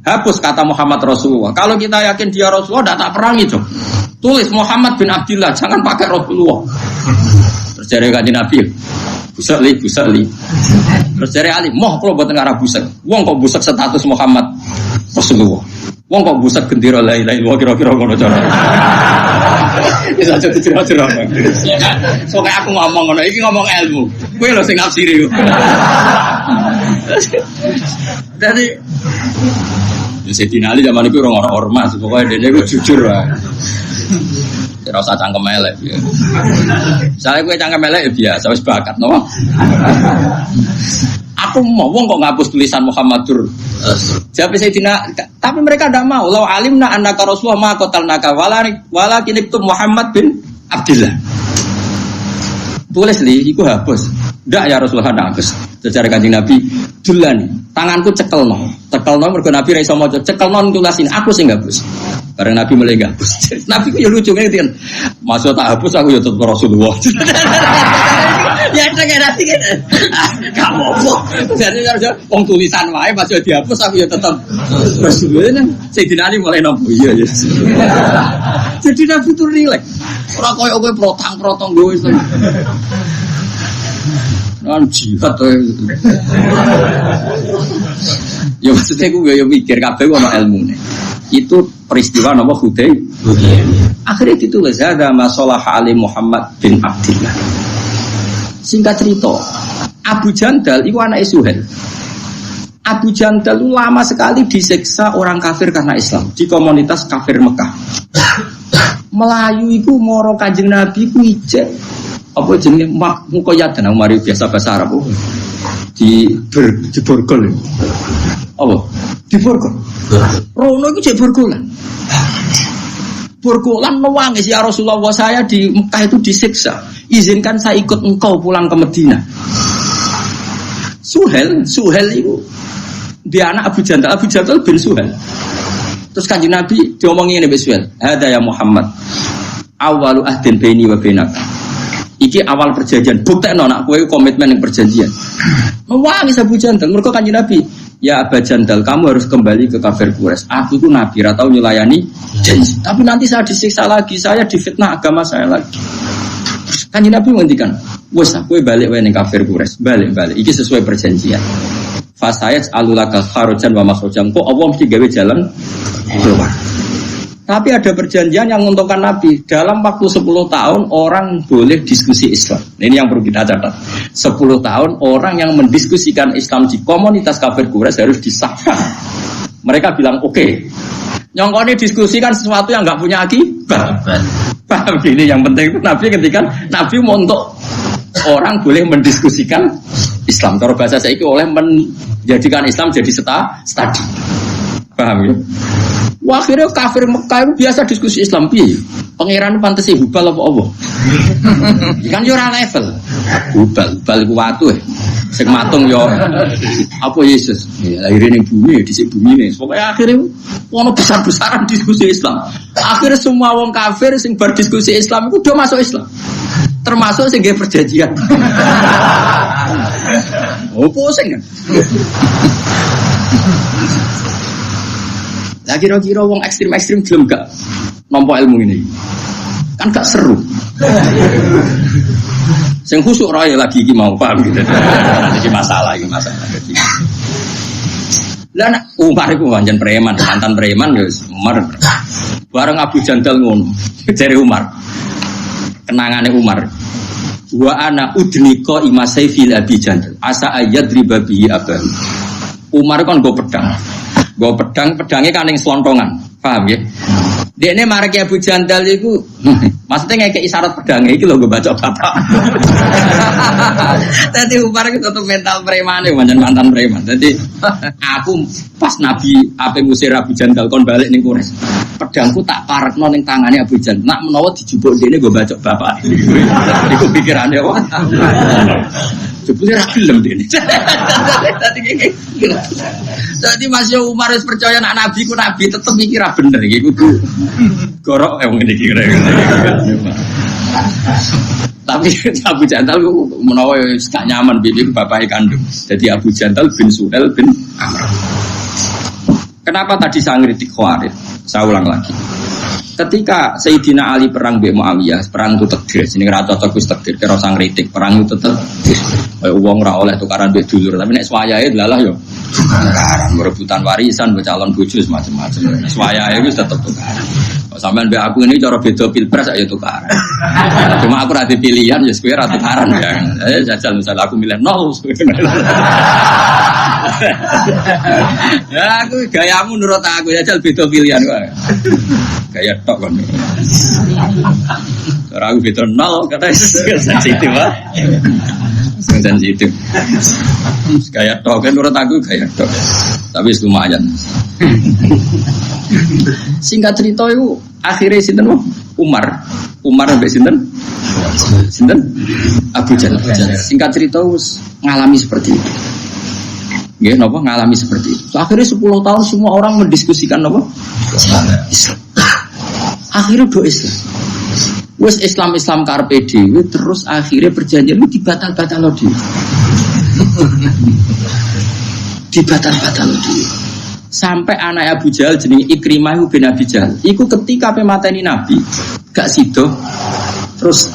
hapus kata Muhammad Rasulullah. Kalau kita yakin dia Rasulullah, tak perangi dong. Tulis Muhammad bin Abdullah, jangan pakai Rasulullah. Terus dari Kanjeng Nabi, busak li. Terus dari Ali, moh kalau buat negara busak. Wong kok busak status Muhammad Rasulullah. Wong kok busak gendera la ilaha illallah kira-kira ngono cara. Wis aja dicera-cera. Sok aku ngomong ngono, iki ngomong ilmu. Kowe lho sing nafsiri. Jadi Sayyidina Ali zaman itu orang ormas, pokoknya dia itu jujur lah. Tidak usah cangkem elek. Misalnya gue cangkem elek ya biasa, wis bakat, no? Aku mau kok ngapus tulisan Muhammadur. Jawab Sayyidina, tapi mereka tidak mau. Lau alimna annaka Rasulullah ma qatalnaka walakin itu Muhammad bin Abdullah. Tulis li, iku hapus. Ndak ya Rasulullah ndak hapus. Secara Kanjeng Nabi, dulani, tanganku cekelno mergo Nabi ra iso maca, cekelno tulasin aku sing hapus. Bareng Nabi mulai hapus. Nabi ku ya lucu ngene kan. Maksud tak hapus aku ya tetep Rasulullah. Ya nanti kan. Kamu kok. Jadi harus wong tulisan wae pas dihapus aku ya tetap. Sebenarnya Sayyidina Ali mulai nampu iya ya. Jadi Nabi itu rileks. Ora koyo kowe protang-protong gue Islam. Nan jihad to. Ya maksudnya gue ya mikir kabeh ono ilmune. Itu peristiwa nama Hudaybiyah. Akhirnya ditulis ada masalah Ali Muhammad bin Abdullah. Singkat cerita, Abu Jandal itu anak Suhail. Abu Jandal itu lama sekali disiksa orang kafir karena Islam di komunitas kafir Mekah. Melayu itu moro Kanjeng Nabi ku ijek apa jenenge mukoyat dan mari biasa bahasa Arab di borgol. Apa? Di borgol. Rono iku jek borgolan. Borgolan nangis ya Rasulullah, saya di Mekah itu disiksa. Izinkan saya ikut engkau pulang ke Madinah. Suhail itu dia anak Abu Jandal bin Suhail. Terus Kanjeng Nabi diomongin Nabi Suhail, "Hada ya Muhammad, awalu ahdin baini wa bainaka." Iki awal perjanjian, buktekno nak kowe komitmen yang perjanjian. Nangis Abu Jandal, mergo Kanjeng Nabi, "Ya Abu Jandal, kamu harus kembali ke kafir Quraisy. Aku itu nabi, ra tau nyulayani janji. Tapi nanti saya disiksa lagi, saya difitnah agama saya lagi." Kanjeng Nabi menghentikan, "Wes kowe balik wae ning kafir Quraisy, balik. Iki sesuai perjanjian. Fasayat alulaka kharujan wa makhrujan." Kok Allah mesti gawe jalan keluar. Tapi ada perjanjian yang menguntungkan Nabi. Dalam waktu 10 tahun orang boleh diskusi Islam. Ini yang perlu kita catat. 10 tahun orang yang mendiskusikan Islam di komunitas kafir Quraisy harus disahkan. Mereka bilang oke. Nyongkone diskusikan sesuatu yang nggak punya akibat. Paham ini yang penting itu Nabi ketika Nabi mau untuk orang boleh mendiskusikan Islam. Kalau bahasa saya itu oleh menjadikan Islam jadi studi. Paham ya? Wah, akhirnya kafir Mekah itu biasa diskusi Islam. Piye? Pangeran pantesi hubal apa Allah? Kan yo ora level. Hubal ku watu sing matung yo apa Yesus. Ya lahir ning bumi dhisik bumi ne. Pokoke akhirnya ono besar-besaran diskusi Islam. Akhirnya semua wong kafir sing berdiskusi Islam itu udah masuk Islam. Termasuk sing nggih perjanjian. Oh, pusing kan? Lah kira-kira wong ekstrim-ekstrim gelem gak nampa ilmu ini? Kan gak seru. Sing khusuk ra ya lagi iki mau paham gitu. Iki masalah. Lah Umar iku pancen preman, mantan preman ya Umar. Bareng Abu Jandal ngono. Jare Umar. Kenangane Umar. Wa ana udnika imasai fil Abi Jandal. Asa ayadriba bihi abahu. Umar kan go pedang. Gue pedangnya kan yang selontongan, paham ya? Dia ini marah Abu Jandal itu, maksudnya kayak isyarat pedangnya itu loh gue baca bapak. Tadi Umar itu tetap mental preman ya, mantan preman. Jadi aku pas Nabi apa ngusir Abu Jandal kon balik ning Quraisy, pedangku tak parekno ning tangane Abu Jandal. Nak menawa dijupuk dene gue baca bapak. Iku pikirannya wah. Jebule ra gelem dene. Dadi Mas Umar wis percaya nek nabi ku nabi tetep iki ra bener iki kudu gorok ngene iki kira. Tapi Abu Jandal menawa wis gak nyaman bibi bapake kandung. Jadi Abu Jandal bin Suhail bin Amr. Kenapa tadi saya ngritik Khawarij? Saya ulang lagi. Ketika Sayyidina Ali perang Mbek Muawiyah, perang itu takdir. Sini ora cocok wis takdir, kira sang kritik, perang itu tetep. Kayak wong ora oleh tukaran mbek dulur, tapi nek swayahe lalah yo tukaran, rebutan warisan, calon bojo macam-macam. Swayahe wis tetep tukaran. Kok sampean mbek aku ini cara beda pilpres ayo tukaran. Cuma aku ora pilihan ya kowe ora tukaran ya. Jajal misal aku milih 0. Ya aku gayamu nurut aku jajal beda pilihan kok. Gaya tok kan. Cara aku beda 0 kata sensitif ah. Sensitif. Gaya tok kan menurut aku gaya tok. Tapi lumayan. Singkat cerita itu akhirnya sinten Umar sampai sinten Abu Jandal. Singkat cerita ngalami seperti itu. Nggih napa ngalami seperti itu. Akhirnya 10 tahun semua orang mendiskusikan napa? Islam. Akhirnya do Islam. Wes Islam karepe dhewe terus akhirnya perjanjian itu dibatal-batalno dhewe. Dibatal-batalno dhewe. Sampai anak Abu Jahal jenenge Ikrimah bin Abi Jahal. Iku ketika pemateni Nabi gak sido. Terus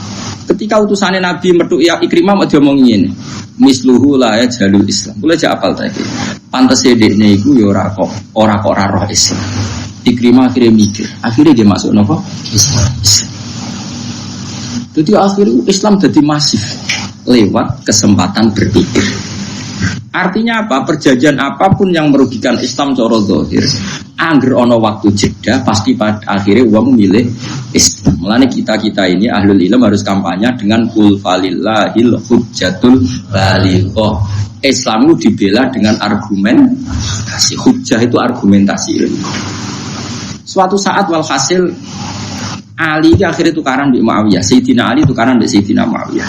ketika utusannya Nabi metu ya Ikrimah mau diomong ngene. Misluhu la ya jalul Islam. Kula jak apal ta iki. Pantese dekne iku ya ora kok roh Islam. Ikrimah akhirnya mikir. Akhirnya dia masuk napa? Islam. Jadi akhirnya Islam jadi masif lewat kesempatan berpikir. Artinya apa? Perjanjian apapun yang merugikan Islam cara zahir, angger ana waktu jeda pasti pada akhirnya uang milih Islam. Mulane kita ini ahlul ilm harus kampanye dengan qul falillahil hujjatul balighah. Islam itu dibela dengan argumentasi. Hujjah itu argumentasi. Suatu saat walhasil Ali akhirnya tukaran di Muawiyah. Sayyidina Ali tukaran di Sayyidina Muawiyah.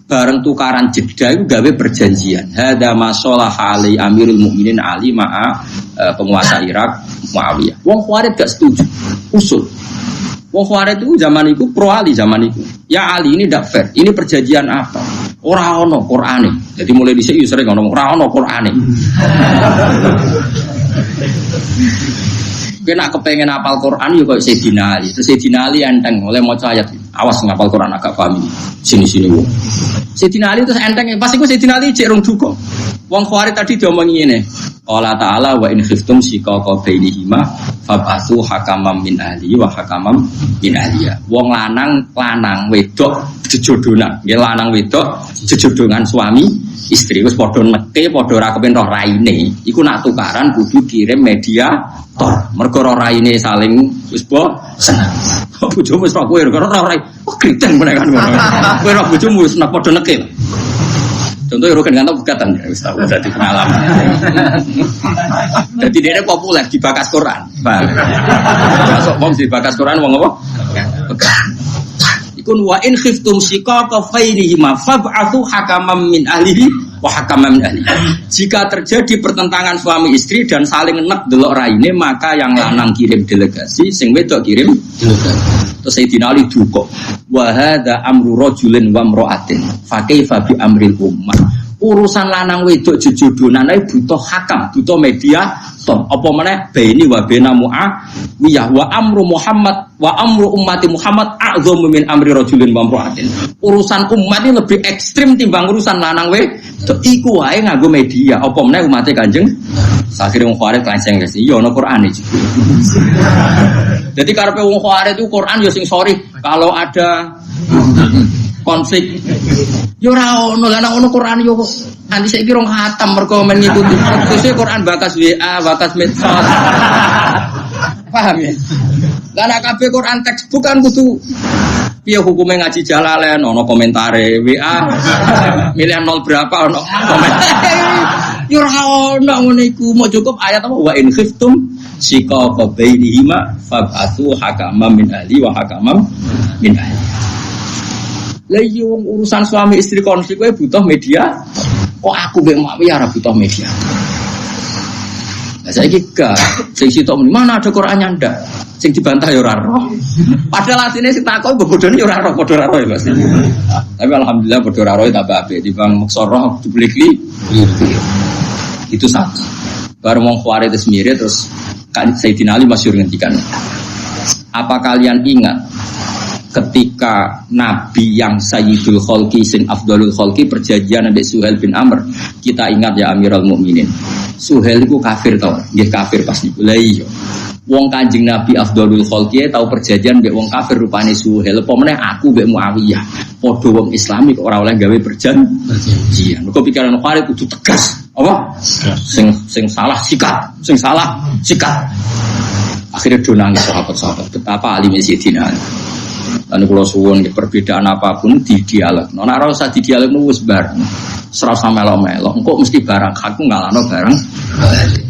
Bareng tukaran jeda itu gawe perjanjian. Hadza ma shalaha alai Amirul Mukminin Ali ma'a penguasa Irak Muawiyah. Wong Khawarij gak setuju. Usul. Wong Khawarij itu zaman itu pro Ali zaman itu. Ya Ali ini ndak fair. Ini perjanjian apa? Ora ono Qur'ane. Jadi mulai dhisik yo sering ngomong ora ono Qur'ane. Kena kepengen hafal Quran yo kok Sayyidina Ali. Terus Sayyidina Ali enteng oleh maca ayat. Awas ngapal Quran agak paham ini. Sini wong. Sayyidina Ali terus enteng pas iku Sayyidina Ali cek rong duka. Wong Khawarij tadi diomongi ngene. Qala ta'ala wa in khiftum shiqaqa bainihima fab'atsu hakaman min ahli wa hakaman min ahliya. Wong lanang wedok jejodonan. Nggih lanang wedok jejodongan suami istri wis padha neke padha ora kepen roh raine. Iku nak tukaran kudu kirim media tor. Mergo roh raine saling wis seneng. Bojomu wis roh kowe roh rai. Oh kriten menekan ngono. Kowe roh bojomu wis padha neke. Contoh Rukin Kanto Bugatan ya, tahu berarti pengalaman. Jadi dia populer di bakas Quran. Masuk bom di bakas Quran wong apa? Ikun wa in khiftum shiqaqa bainihima fab'atsu hakaman min ahlihi wa hakaman min ahlihi. Jika terjadi pertentangan suami istri dan saling nek delok raine, maka yang lanang kirim delegasi, sing wedok kirim delegasi. Terus Sayyidina Ali duka. Wa hadza amru rajulin wa imra'atin. Fa kaifa bi amril ummah. Urusan lanang wedok jejodonan ae butuh hakam, butuh media. Apa meneh baini wa baina Muawiyah wa amru Muhammad wa amru ummati Muhammad a'dhamu min amri rajulin wa imra'atin. Urusan umat ini lebih ekstrim timbang urusan lanang wedok. Iku wae nganggo media. Apa meneh umate Kanjeng. Akhire wong Khawarij klanceng wis. Iya ana Qur'ane iki. Jadi karepe wong Khawarij itu Quran ya sing sorry kalau ada konflik. Yo ora ono lan ono Quran yo nanti saiki rong khatam mergo men ngikuti. Terus Quran bakas WA, bakas medsos. Paham ya? Lah nek kabeh Quran teks bukan kudu piye hukume ngaji Jalalain ono komentare WA milih 0 berapa ono komentar. Yo ora ono ngono iku mau cukup ayat apa wa in khiftum shiqaqa bainihima fab'atsu hakaman min ahli wa hakaman min ahli. Lah yo urusan suami istri konflik kowe butuh media. Kok aku mbek Muawiyah ora butuh media. Lah saiki gak sing sitok mana ada Qur'annya ndak. Sing dibantah ya ora roh. Padahal asline sing takon bodone ya ora roh, padha ora roh ya Mas. Tapi alhamdulillah padha ora roh tambah apik dibang muksa roh diblikli. Itu satu. Baru wong Khawarij itu sendiri terus Sayyidina Ali masyhur ngendikan. Apa kalian ingat ketika Nabi yang Sayyidul Khalqi sing Afdalul Khalqi perjanjian ambek Suhail bin Amr, kita ingat ya Amirul Mukminin. Suhail itu kafir tau, nggih kafir pasti. Lah iya. Wong Kanjeng Nabi Afdalul Khalqi tahu perjanjian mbek wong kafir rupane Suhail. Apa meneh aku mbek Muawiyah. Padha wong Islami kok ora oleh gawe perjanjian. Mergo pikiran Khawarij kudu tegas. Apa? Sing salah sikat, sing salah sikat. Akhirnya do nangis sahabat-sahabat betapa alimnya Sayyidina Ali. Dan kalau suwun perbedaan apapun di dialog. Nek ora usah di dialog wis bareng. Serau sama melo-melo. Engko mesti barang aku ngalano bareng.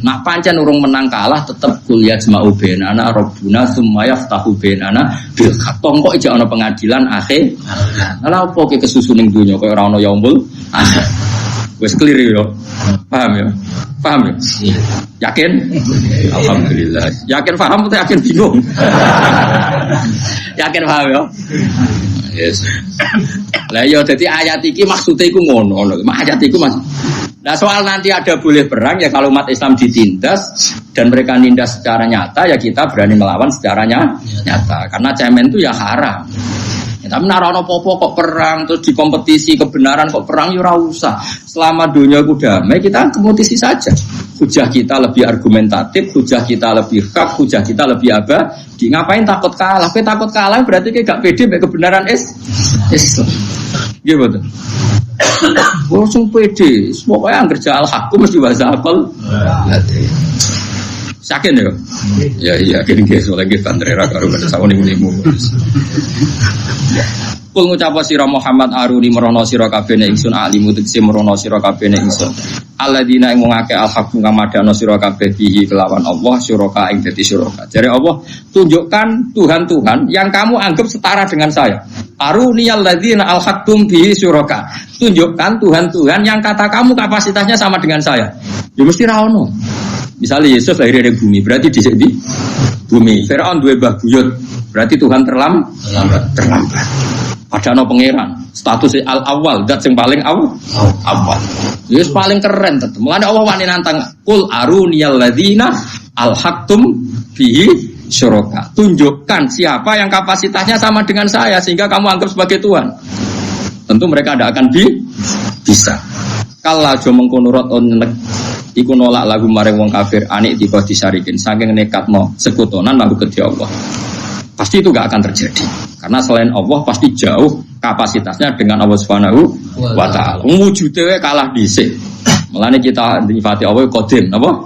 Nak pancen urung menang kalah tetep kuliah jma'u bainana rabbuna tsumma yaftahu bainana bil haqq. Kok ijak ana pengadilan akhir. Lha opo ke kesusu ning donya kaya ora ana yaumul akhir. Wes clear yo. Paham ya? Paham ya? Yakin? Alhamdulillah. Yakin paham atau yakin bingung? Yakin paham ya? Yes. Lah yo dadi ayat iki maksude iku ngono. Ayat iku Mas. Nah soal nanti ada boleh perang ya kalau umat Islam ditindas dan mereka nindas secara nyata ya kita berani melawan secara nyata karena cemen itu ya haram. Ya, tapi narono popo kok perang terus di kompetisi kebenaran kok perang ya ora usah. Selama dunia ku damai kita kompetisi saja. Hujah kita lebih argumentatif, hujah kita lebih hak, hujah kita lebih abadi. Ngapain takut kalah? Kowe takut kalah berarti kowe gak pede mek kebenaran Islam. Nggih betul. Langsung pede, pokoknya angker jahal hakku mesti bahasa akal. Yakin ya? Ya iya, yakin guys, soalnya kita antara karo pada sawon ini. Kul ngucap sira Muhammad aruni merono sira kabeh ingsun alimu tegese merono sira kabeh ingsun. Alladzina ing ngake al-haqqu kang madana sira kabeh bihi kelawan Allah syuraka ing dadi syuraka. Jare Allah, tunjukkan Tuhan-Tuhan yang kamu anggap setara dengan saya. Aruni alladzina al-haqqum bihi syuraka. Tunjukkan Tuhan-Tuhan yang kata kamu kapasitasnya sama dengan saya. Ya mesti ra ono. Misalnya Yesus lahir dari bumi, berarti di sini bumi. Firaun duwe mbah buyut, berarti Tuhan terlambat. Padahal pangeran, statusnya al-awwal, dat yang paling awal. Yesus paling keren tetep. Mulane Allah wani nantang, qul aruniyal ladzina al-haqqum bihi syuraka. Tunjukkan siapa yang kapasitasnya sama dengan saya sehingga kamu anggap sebagai Tuhan. Tentu mereka tidak akan bisa. Kala aja mengko nurut onek iku nolak lagu maring wong kafir anik tiba disarikin saking nekatno sekutonan lagu kedhi Allah. Pasti itu gak akan terjadi. Karena selain Allah pasti jauh kapasitasnya dengan Allah Subhanahu wa taala. Wujude kalah dhisik. Mulane kita nyifati Allah qadim, napa?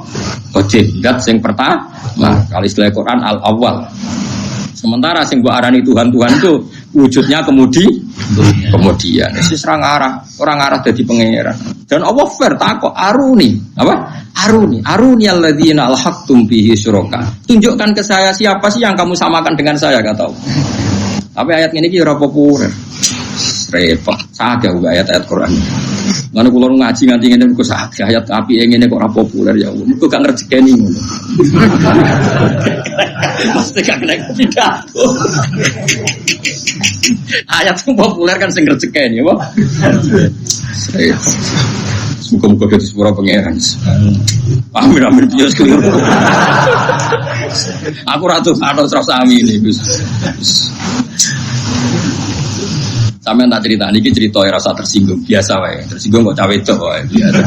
Qadim, zat sing pertama. Kalau istilah Quran al-awwal. Sementara sing mbok arani Tuhan-Tuhan itu wujudnya kemudian. Wis orang arah dadi pangeran. Dan Allah fair takok aruni, apa? Aruni alladzina alhaqtum bihi syuraka. Tunjukkan ke saya siapa sih yang kamu samakan dengan saya kata Allah. Tapi ayat ini ki ora populer. Repot. Saged uga ayat-ayat Quran. Mana kula ngaji nganti ngene kok saged ayat api ngene kok ora populer ya Allah. Mergo gak ngrejekeni ngono. Mesti gak kena pidato. Ayat sing populer kan sing ngrejekeni apa? Muka-muka dari sepura pangeran. Amin bias keliru. Aku ratu atau terus amin ini. Sampai tak cerita ini cerita rasa tersinggung biasa wae. Tersinggung kok cawe cok wae biasa.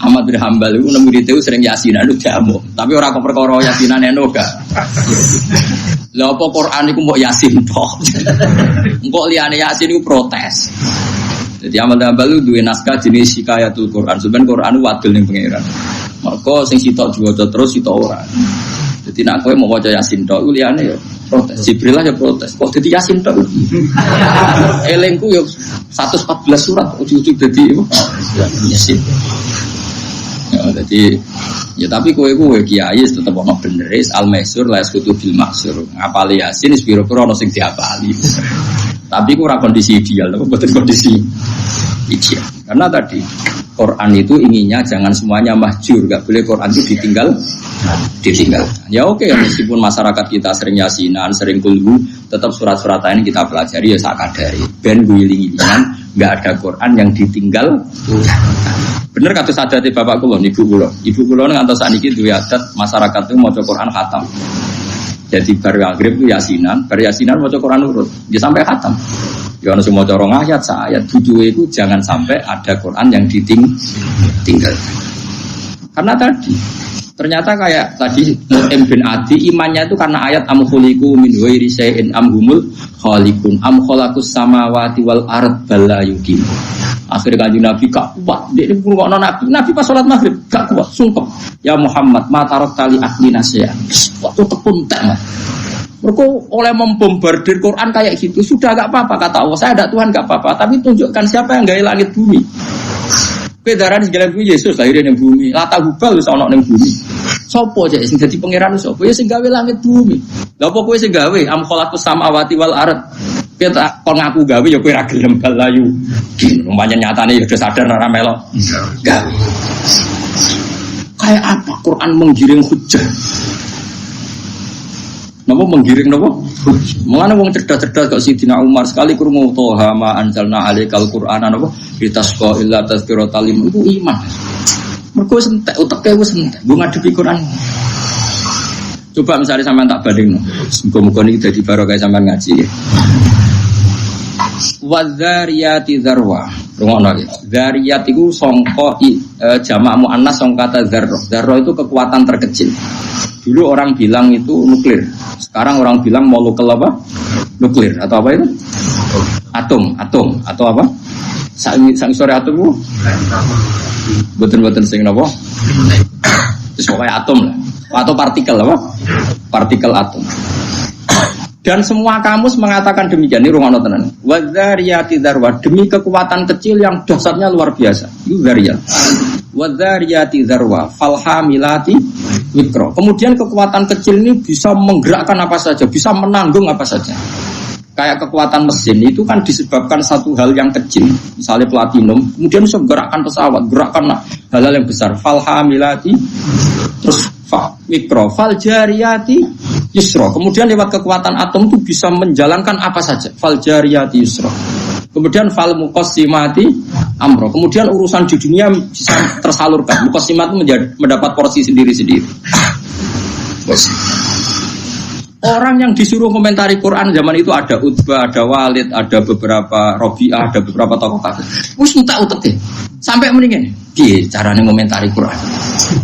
Ahmad bin Hambal itu nemu di sering yasinan itu jamu, tapi orang kok perkara yasinan eno gak. Lah apa Quran iku mbok yasin tok. Engko liyane yasin iku protes. Jadi Ahmad bin Hambal itu duwe naskah jenis Hikayatul Quran. Sebenarnya Quran wadul ning pangeran. Maka sing sitok diwaca terus sitok ora. Jadi nak kowe mau waca yasin tok iku liyane ya protes. Jibril lah ya protes. Kok dadi yasin tok? Elengku yo 114 surat ujug-ujug dadi yasin. Ya, jadi ya tapi kowe kiai tetep ono bener al-maisur la yasqutu bil maksur. Ngapali yasin wis pira-pira ono sing diapali. Tapi ku ora kondisi ideal, tapi betul kondisi ideal. Karena tadi Quran itu inginnya jangan semuanya mahjur, enggak boleh Quran itu ditinggal. Ya oke ya meskipun masyarakat kita sering yasinan, sering kulhu, tetap surat-surat ini kita pelajari ya sakadari. Ben guling-gulingan enggak ada Quran yang ditinggal. Bener kata sadate bapak kula, ibu kula ngantos saniki duwe adat masyarakat itu maca Quran khatam. Jadi bar maghrib itu yasinan maca Quran urut, dia sampai khatam. Ya ana sing maca 2 ayat, ayat tujuh itu jangan sampai ada Quran yang ditinggal. Karena tadi ternyata kayak tadi Mu'im bin Adi imannya itu karena ayat am khuliqu min ghairi syai'in am humul khaliqun am khalaqus samawati wal ard bala yuqim. Akhirnya kanjeng Nabi gak kuat. Dia ngurungokno Nabi pas salat maghrib gak kuat, sungkem. Ya Muhammad, ma tarok tali aklina saya. Waktu tepuntek. Mereka oleh membombardir Quran kayak gitu sudah gak apa-apa kata Allah. Saya ada Tuhan gak apa-apa, tapi tunjukkan siapa yang gawe langit bumi. Pedaran segala bumi Yesus lahir ning bumi. Lata hubal wis ana ning bumi. Sopo cek sing dadi pangeran sopo? Ya sing gawe langit bumi. Lha apa kowe sing gawe am khalaqus samawati wal ard. Kita kon ngaku gawe ya kowe ra gelem balayu. Umpamane nyatane ya udah sadar ora melok. Gawe. Kayak apa Quran menggiring hujah? Napa menggiring napa? Mulane wong cerdas-cerdas kok Sidina Umar sekali krungu Toha ma anzalna alaikal Qur'ana napa litasqa illa tazkiratal lil itu iman. Mergo sentek uteke wis entek, nggo ngadepi Quran. Coba misalnya sampean tak bandingno. Muga-muga niki dadi barokah sampean ngaji ya. Wadzariyati dzarwa. Rungono iki. Dzariyat iku sangka jamak muannas sangka kata dzarra. Dzarra itu kekuatan terkecil. Dulu orang bilang itu nuklir. Sekarang orang bilang molekul apa? Nuklir atau apa itu? Atom atau apa? Sang sore atom itu? Betul-betul sing napa? Terus pokoknya atom lah. Atau partikel apa? Partikel atom. Dan semua kamus mengatakan demikian. Ini rungono tenan. Wadzariyati dzarwa, demi kekuatan kecil yang dahsyatnya luar biasa. Itu dzariyat. Wadzariyati dzarwa, falhamilati mikro. Kemudian kekuatan kecil ini bisa menggerakkan apa saja, bisa menanggung apa saja. Kayak kekuatan mesin itu kan disebabkan satu hal yang kecil, misalnya platinum, kemudian bisa menggerakkan pesawat, gerakkan hal-hal yang besar. Falhamilati, terus mikro, faljariyati yusra. Kemudian lewat kekuatan atom itu bisa menjalankan apa saja. Faljariyati yusra. Kemudian fal muqassimati amro. Kemudian urusan di dunia bisa tersalurkan. Muqassimat itu mendapat porsi sendiri-sendiri. Orang yang disuruh komentari Quran zaman itu ada Utbah, ada Walid, ada beberapa Rabi'ah, ada beberapa tokoh kafir. Wis entak uteke. Sampai mendingan. Piye carane komentari Quran?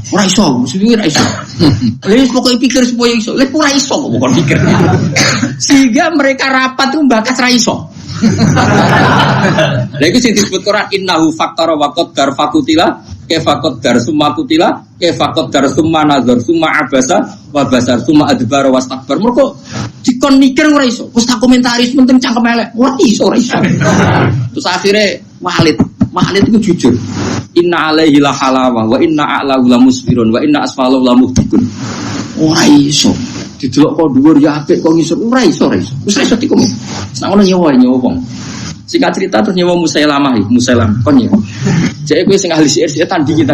Ora iso, ora iso. Wis pokoke pikir supaya iso. Lek ora iso kok bukan pikir. Sehingga mereka rapat itu mbakas ra iso. Lha iku sing disebut Quran innahu faktara wa qaddar fakutila kefakot dar summa kutila kefakot dar summa nazar summa abasa wa basar summa adbar wa astakbar. Mergo dikon mikir ora iso. Wis tak komentaris penting cangkem elek. Ora iso. Terus akhirnya Walid itu jujur. Inna alaihi la halawah wa inna a'lahu la musfirun wa inna asfalahu la muhdikun. Ora iso. Didelok kok dhuwur ya apik kok ngisor ora iso. Wis ora iso dikomen. Nek ngono nyewa wong. Singkat cerita terus nyewa Musailamah kon nyewa. Jek kowe sing ahli sihir tandingi.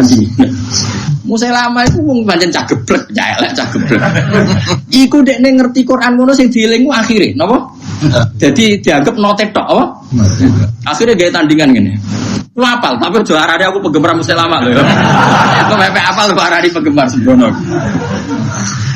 Musailamah iku wong pancen cah geblek, elek cah geblek. Iku dekne ngerti Quran ngono sing dielingmu akhire, napa? Jadi dianggap notek tok apa? Akhirnya gawe tandingan ngene. Lu apal, tapi aja arane aku penggemar Musailamah lho. Kok mepe apal kok arane penggemar sembrono.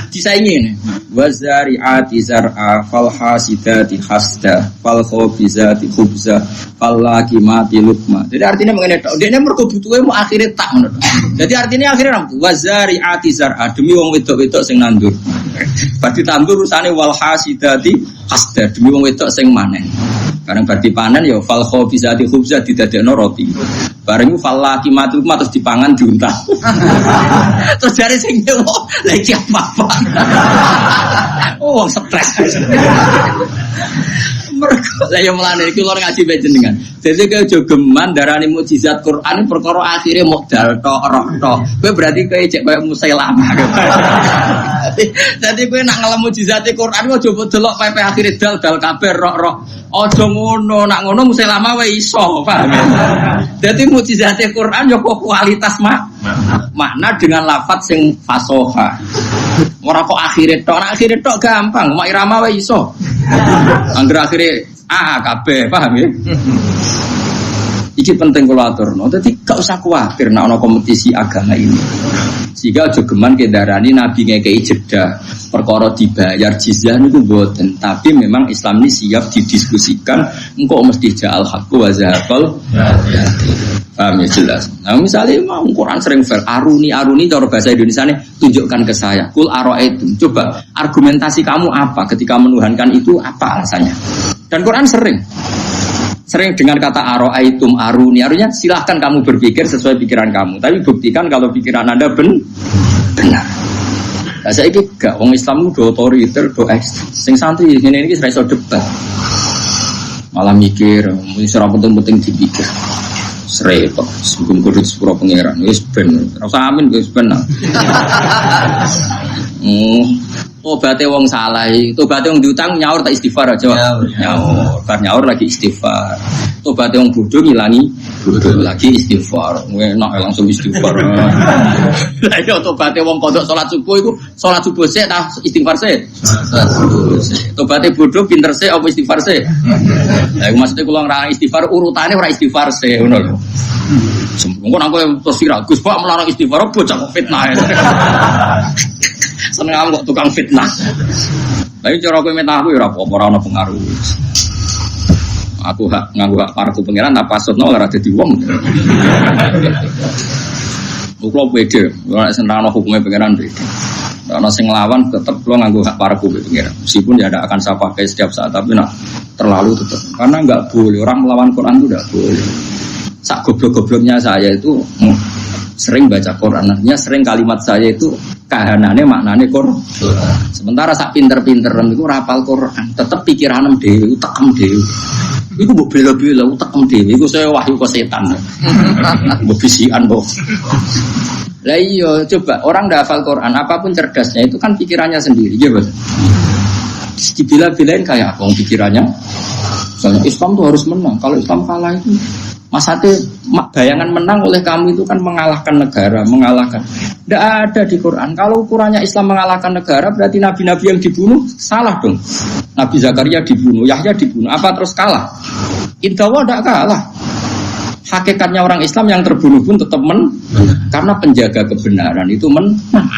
Disaingi ini wazari'ati zar'a falhasidati hasda falkhobizati khubza fallakimati lukma. Jadi artinya mengenai dia mergo butuhe mu akhire tak ngono. Jadi artinya akhirnya wazari'ati zar'a demi wong wedok-wedok sing nandur. Berarti tandur urusane walhasidati hasda demi wong wedok sing manen. Karena berarti panen ya falkhobizati khubza didadekno roti. Bareng ku fallakimati lukma terus dipangan diuntah. Terus jare sing nyewa lha iki apa-apa. Oh, stres. Mergo lah yo mlane iki lho ngaji bae jenengan. Dadi kowe aja geman darani mukjizat Quran perkara akhire mok dal tok roh tok. Kowe berarti kowe cek koyo Musailamah. Dadi kowe nak ngelem mukjizate Quran aja delok pepe akhire dal kabeh roh. Aja ngono, nak ngono Musailamah wae iso, paham ya? Dadi mukjizate Quran yo kualitas makna dengan lafaz sing fasoha. Ora kok akhire tok gampang, mak irama wae iso. Angger akhire kabeh, paham ya? Iki penting kula aturno. Dadi gak usah kuwatir nek ana kompetisi agama ini. Sehingga aja geman kendarani Nabi ngekei jeda perkara dibayar jizyah niku mboten, tapi memang Islam ini siap didiskusikan engko mesti ja'al haqqu wa zahaqal paham ya jelas. Nah misalnya mau Quran sering aruni cara bahasa Indonesia ini tunjukkan ke saya. Kul ara'aitum. Coba argumentasi kamu apa ketika menuhankan itu apa alasannya? Dan Quran sering dengan kata ara'aitum aruni. Artinya silahkan kamu berpikir sesuai pikiran kamu, tapi buktikan kalau pikiran Anda benar. Nah, saya ini gak wong Islam itu otoriter, sing santri ini saya iso debat. Malah mikir, mesti ora penting dipikir. Serepot, sebelum kudu sepuro pangeran, wis ben. Rasa amin wis ben. Tobaté wong salah, tobaté wong diutang nyaur tak istighfar aja. Nyaur, bar nyaur lagi istighfar. Tobaté wong bodoh ngilangi bodoh lagi istighfar. Enak langsung istighfar. Lah iya tobaté wong kodok salat subuh iku salat subuh sik ta istighfar sik. Tobaté bodoh pinter sik apa istighfar sik. Lah iku maksudnya kula ora istighfar urutane ora istighfar sik ngono lho. Sempurna aku terus Gus Pak melarang istighfar bocah fitnah. Seneng kok tukang fitnah. Tapi cara kowe metah aku ya ora apa-apa, ora ono pengaruh. Aku hak nganggo hak parku pangeran tak pasutno ora dadi wong. Kulo beda, ora seneng hukume pangeran beda. Ana sing nglawan tetep kulo nganggo hak parku pangeran. Meskipun ya tidak akan saya pakai setiap saat tapi nak terlalu tetap. Karena enggak boleh orang melawan Quran itu enggak boleh. Sak goblok-gobloknya saya itu sering baca Quran, artinya sering kalimat saya itu kahanane maknane Quran. Sementara sak pinter-pinteran itu rapal Quran, tetep pikiranem dhewe, utekem dhewe. Iku mbok bela-bela utekem dhewe, iku saya wahyu ke setan. Mbok bisikan mbok. Lah iya, coba orang ndak hafal Quran, apapun cerdasnya itu kan pikirannya sendiri, ya, Bos. Dibela-belain kayak apa pikirannya? Misalnya Islam tuh harus menang, kalau Islam kalah itu Masate bayangan menang oleh kamu itu kan mengalahkan negara, mengalahkan. Tidak ada di Quran. Kalau ukurannya Islam mengalahkan negara, berarti nabi-nabi yang dibunuh salah dong. Nabi Zakaria dibunuh, Yahya dibunuh. Apa terus kalah? Indawa tidak kalah. Hakikatnya orang Islam yang terbunuh pun tetap karena penjaga kebenaran itu menang.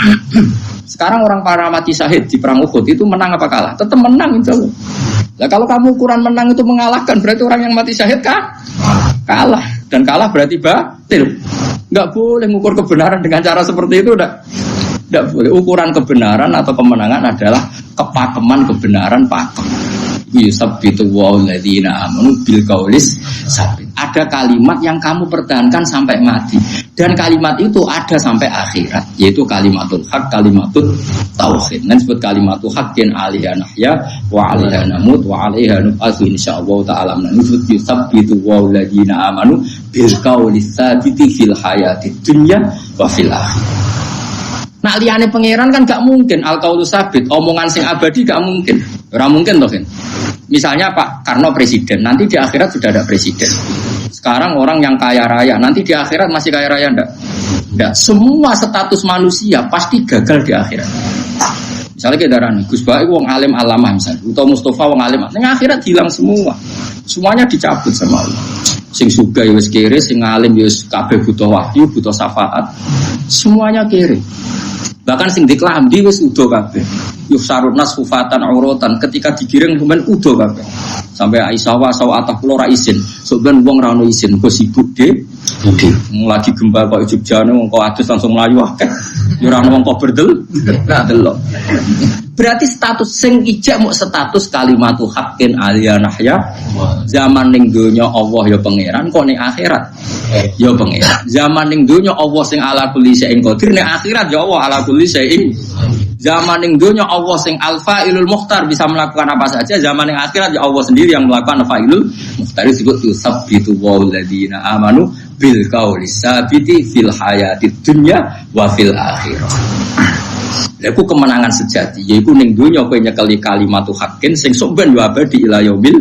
Sekarang orang para mati syahid di perang Uhud itu menang apa kalah? Tetap menang itu. Nah, kalau kamu ukuran menang itu mengalahkan, berarti orang yang mati syahid kalah. Dan kalah berarti batil. Enggak boleh mengukur kebenaran dengan cara seperti itu, enggak boleh. Ukuran kebenaran atau kemenangan adalah kepakeman kebenaran pakem. Yusabbitu walladzina amanu bil qaulis sabit. Ada kalimat yang kamu pertahankan sampai mati. Dan kalimat itu ada sampai akhirat, yaitu kalimatul haq, kalimatul tauhid. Dan disebut kalimatul haq dan alaiha nahya wa alaiha namut wa alaiha nub'atsu insyaallah taala. Disebut yusabbitu walladzina amanu bil qaulis sabiti fil hayatid dunya wa fil akhirah. Nah liyane pangeran kan gak mungkin al-qaulu sabit, omongan sing abadi gak mungkin. Ora mungkin toh kan. Misalnya Pak Karno presiden, nanti di akhirat sudah ada presiden. Sekarang orang yang kaya raya, nanti di akhirat masih kaya raya enggak? Enggak. Semua status manusia pasti gagal di akhirat. Misalnya kayak darani, Gus Baik wong alim alamah misalnya, atau Mustafa wong alim, ning akhirat hilang semua. Semuanya dicabut sama Allah. Sing sugih wis kere, sing alim wis kabeh butuh wahyu, butuh syafaat. Semuanya kere. Bahkan sing diklambi wis udo kabeh. Yusaruna sufatan auratan, ketika digiring kemudian udo kabeh. Sampai Aisyah wa sawatah kula ra izin. Soben wong ra ono izin, kok sibuk de. Lagi gempa kok Jogjane wong kok adus langsung mlayu akeh. Ya ora ono wong kok delok. Berarti status sing ijak muk status kalimatu haqqin aliyah nahya. Zaman ning donya Allah ya pangeran, kok ning akhirat ya pangeran. Zaman ning donya Allah sing ala kulli syai'in qadir, ning akhirat ya Allah ala kulli syai'in. Zaman ning donya Allah sing al-fa'ilul mukhtar bisa melakukan apa saja, zaman ning akhirat ya Allah sendiri yang melakukan fa'ilul mukhtar. Disebut yusabbitu walladzina amanu bil qaulis sabiti fil hayatid dunya wa fil akhirah. Iku kemenangan sejati, yaiku ning donya kowe nyekeli kalimatu haqqin sing soben yo abadi ila yaumil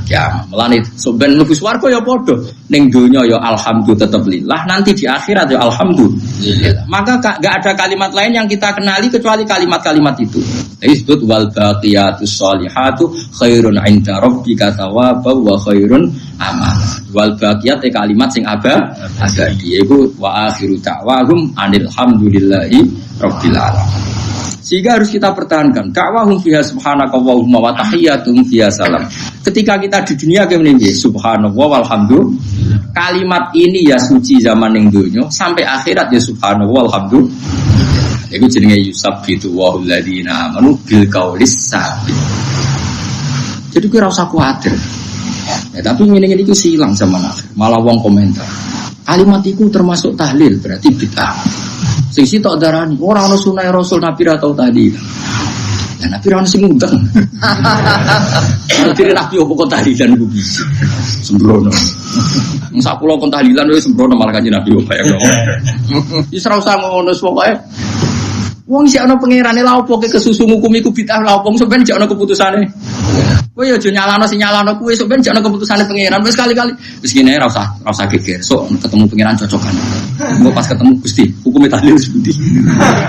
kiamat. Melane soben mlebu swarga ya padha. Ning donya ya alhamdulillah tetep lillah, nanti di akhirat ya alhamdulillah. Maka enggak ada kalimat lain yang kita kenali kecuali kalimat-kalimat itu. Disebut wal baqiyatus sholihatu khairun 'inda rabbika thawaban wa khairun amala. Wal baqiyat kalimat sing abadi iku wa akhiru da'wahum anil hamdulillahi rabbil alamin. Sehingga harus kita pertahankan dakwahum fiha subhanakallahumma wa tahiyyatuhum fiha salam. Ketika kita di dunia kemudian subhanallah walhamdulillah. Kalimat ini ya suci zaman ning donya sampai akhirat ya subhanallah walhamdulillah. Iku jenenge yusabbitu walladzina amanu bil qaulis sabit. Jadi kira usah kuwatir. Ya, tapi ngene-ngene iki silang zaman akhir. Malah wong komentar. Kalimat itu termasuk tahlil berarti bid'ah. Sing sitok darani ora ono sunah Rasul Nabi ra tau tahlil. Ya Nabi ra ono sing ngundang. Dadi Nabi opo kok tahlilan ku bisa. Sembrono. Sak kula kon tahlilan wis sembrono malah kanjeng Nabi opo ya. Wis ra usah ngono pokoke. Wong sik ana pangerane lha opo ke kesusu ngukumi ku bid'ah lha opo sampeyan jek ana keputusane. Kowe yo aja nyalano sing nyalano kuwi sampeyan jek ana keputusane pangeran wis kali-kali. Wis ngene ora usah geger. Sok ketemu pangeran cocokan. Engko pas ketemu Gusti, hukume tahlil sepundi.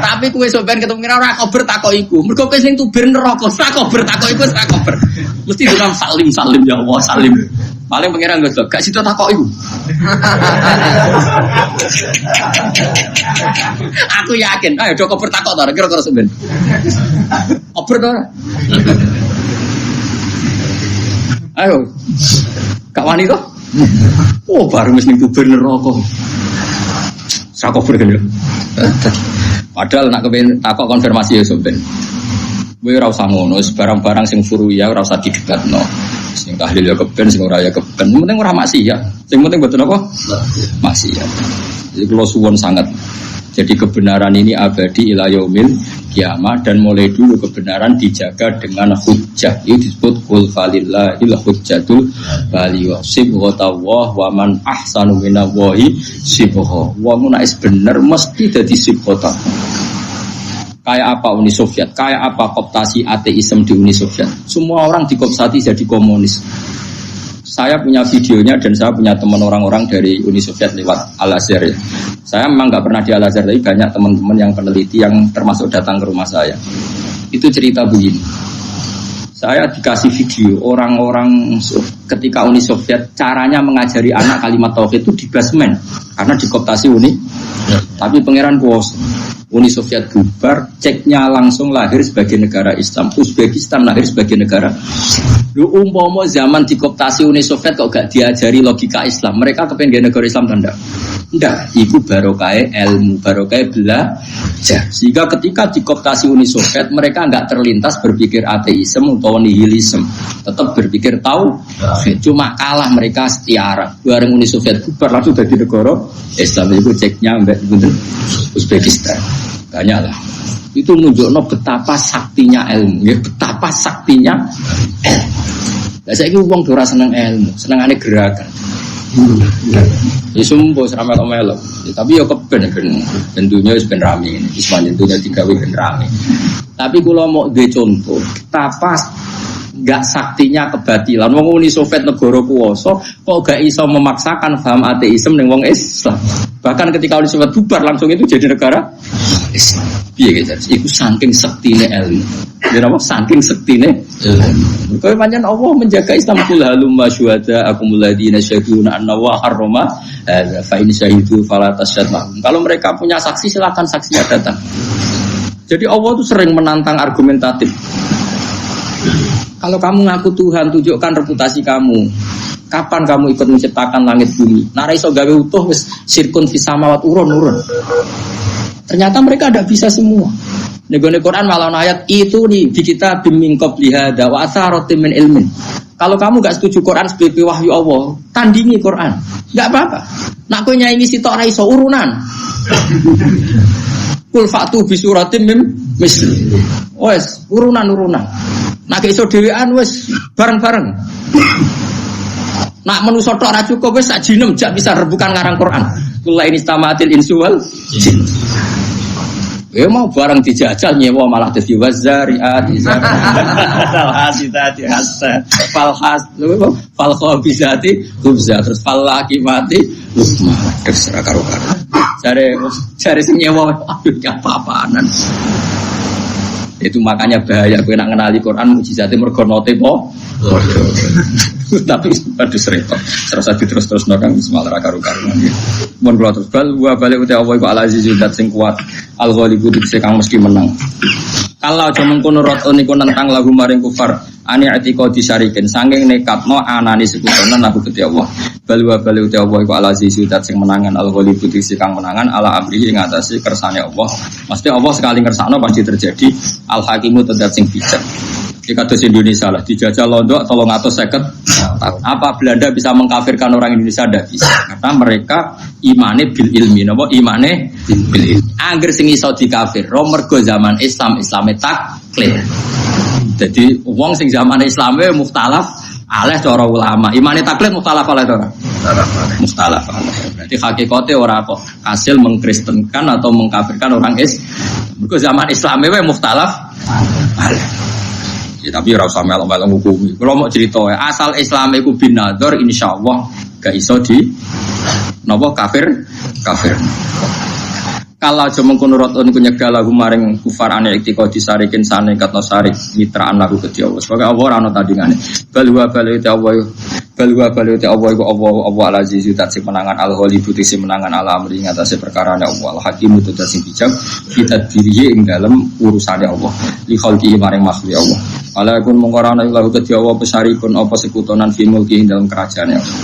Tapi kowe sampeyan ketemu pangeran ora kober takok iku. Mergo kowe sing tuber neraka, ora kober takok iku ora kober. Mesti dengan salim ya Allah salim. Paling pangeran gak situ takok iku. Aku yakin, ayo do kober takok to kira-kira sampean. Kober to ora? Ayo. Kak wani to? Oh, baru wis ning gubernur rokok. Sak kober kan ya. Padahal nak kepen takok konfirmasi ya sampean. Kowe ora usah ngono, barang-barang sing furu ya ora usah didebatno. Sing tahlil ya keben, sing ora ya keben. Sing penting ora maksiat. Sing penting mboten apa? Maksiat. Jadi kula suwun sangat. Jadi kebenaran ini abadi ila yaumil kiamat dan mulai dulu kebenaran dijaga dengan hujjah. Itu disebut qul falillahil hujjatul baligh. Sibghatullah wa man ahsanu minallahi sibgha. Wong nek bener mesti dadi sibghata. Kayak apa Uni Soviet, kayak apa kooptasi ateisme di Uni Soviet. Semua orang dikooptasi jadi komunis. Saya punya videonya dan saya punya teman orang-orang dari Uni Soviet lewat Al-Azhar ya. Saya memang nggak pernah di Al-Azhar, tapi banyak teman-teman yang peneliti yang termasuk datang ke rumah saya. Itu cerita begini. Saya dikasih video orang-orang ketika Uni Soviet caranya mengajari anak kalimat tauhid itu di basement karena dikooptasi Uni. Tapi pangeran kuwasa. Uni Soviet bubar, ceknya langsung lahir sebagai negara Islam. Uzbekistan lahir sebagai negara. Lu umpama zaman dikooptasi Uni Soviet kok gak diajari logika Islam. Mereka kepengen negara Islam tanda. Enggak, itu barokah ilmu, barokah belajar. Sehingga ketika dikooptasi Uni Soviet, mereka enggak terlintas berpikir ateisme atau nihilisme. Tetap berpikir tahu. Cuma kalah mereka setiara. Bareng Uni Soviet bubar langsung dari negara Islam. Itu ceknya mbak Uzbekistan. Banyak lah. Itu menunjukkan betapa saktinya ilmu, ya betapa saktinya ilmu. Lah saiki wong ora seneng ilmu, senengane gerakan. Ya sumbo serame kok melok. Tapi ya keben bentunya wis ben rame ini. Wis bentunya digawe ben rame. Tapi kula mau duwe contoh, betapa gak saktinya kebatilan. Wong Uni Soviet negara kuwasa kok gak iso memaksakan paham ateisme ning wong Islam. Bahkan ketika Uni Soviet bubar langsung itu jadi negara Islam. Piye gitu? Iku saking sektine ilmu. Ya napa saking sektine ilmu. Kaya pancen Allah menjaga Islam kul halum masyuhada akumul ladina syahiduna anna wa harrama fa in syahidu fala tasyhad lahum. Kalau mereka punya saksi silakan saksinya datang. Jadi Allah itu sering menantang argumentatif. Kalau kamu ngaku Tuhan, tunjukkan reputasi kamu. Kapan kamu ikut menciptakan langit bumi? Nara iso gawe utuh wis sirkun fis samawat urun. Ternyata mereka tidak bisa semua. Nego Quran malah ayat itu nih di kita bimbing qoblihada wa atharatin min ilmin. Kalau kamu gak setuju Quran sebagai wahyu Allah, tandingi Quran. Enggak apa-apa. Nak kowe nyanyi sitok ra iso urunan. Kul fatu bi suratin mim misli. Wes urunan. Nak iso dhewean wes bareng-bareng. Nak manusa tok ora cukup wis sak jinem jak bisa rebukan ngarang Quran. Kula ini istamatil insu wal jin. Ya mau barang dijajal nyewa malah dadi wazariat alhasidati hasa falkhabisati khubza terus falakimati lukma terserah karo-karo. Cari sing nyewa aduh apa-apaanan. Itu makanya bahaya kowe nak ngenali Quran mukjizate mergo note po. Tapi aduh repot. Serasa terus nang semalara karo-karuan ya. Mun kula terus balik uti Allah iku al-azizul zat sing kuat. Al-ghalibu dikse kang mesti menang. Kalau aja mengkono roto niku nentang lagu maring kufar. Ani atiko disarikin saking nekatno anane sekutonan aku Gusti Allah. Bali uti Allah iku al-azizul zat sing menangan al-ghalibu dikse kang menangan ala amrihi ing atase kersane Allah. Mesti Allah sekali ngersakno pasti terjadi. Al-hakimu zat sing bijak. Di kados Indonesia lah dijajah Londo 350 tahun. Apa Belanda bisa mengkafirkan orang Indonesia? Tidak bisa. Karena mereka imane bil ilmi, napa imane bil ilmi. Angger sing iso dikafir, mergo zaman Islame taklid. Jadi wong sing zaman Islame mukhtalaf aleh cara ulama. Imane taklid mukhtalaf aleh ora? Mukhtalaf aleh. Berarti hakikate ora kok hasil mengkristenkan atau mengkafirkan orang Islam. Mergo zaman Islam wae mukhtalaf alaih. Ya, tapi ora usah melok-melok ngukumi. Kalau mau cerita asal Islam iku bin nadzar insyaallah gak iso di napa kafir. Kalau aja mengkono roton iku nyegah lagu maring kufar ane iktikadi sarikin sane katno sarik mitraan lagu kedhi Allah. Sebagai Allah ora ana tandingane. Balwa balute Allah iku Allah al-aziz sing menangan al-ghalibu sing menangan al-amri ngatasé perkarane Allah. Al-hakim tutas sing bijak kita diriye ing dalem urusane Allah. Li khalqi maring makhluk Allah. Ala kun mengkorana lagu kedhi Allah pesarikun apa sekutonan fi mulki ing dalem kerajaane Allah.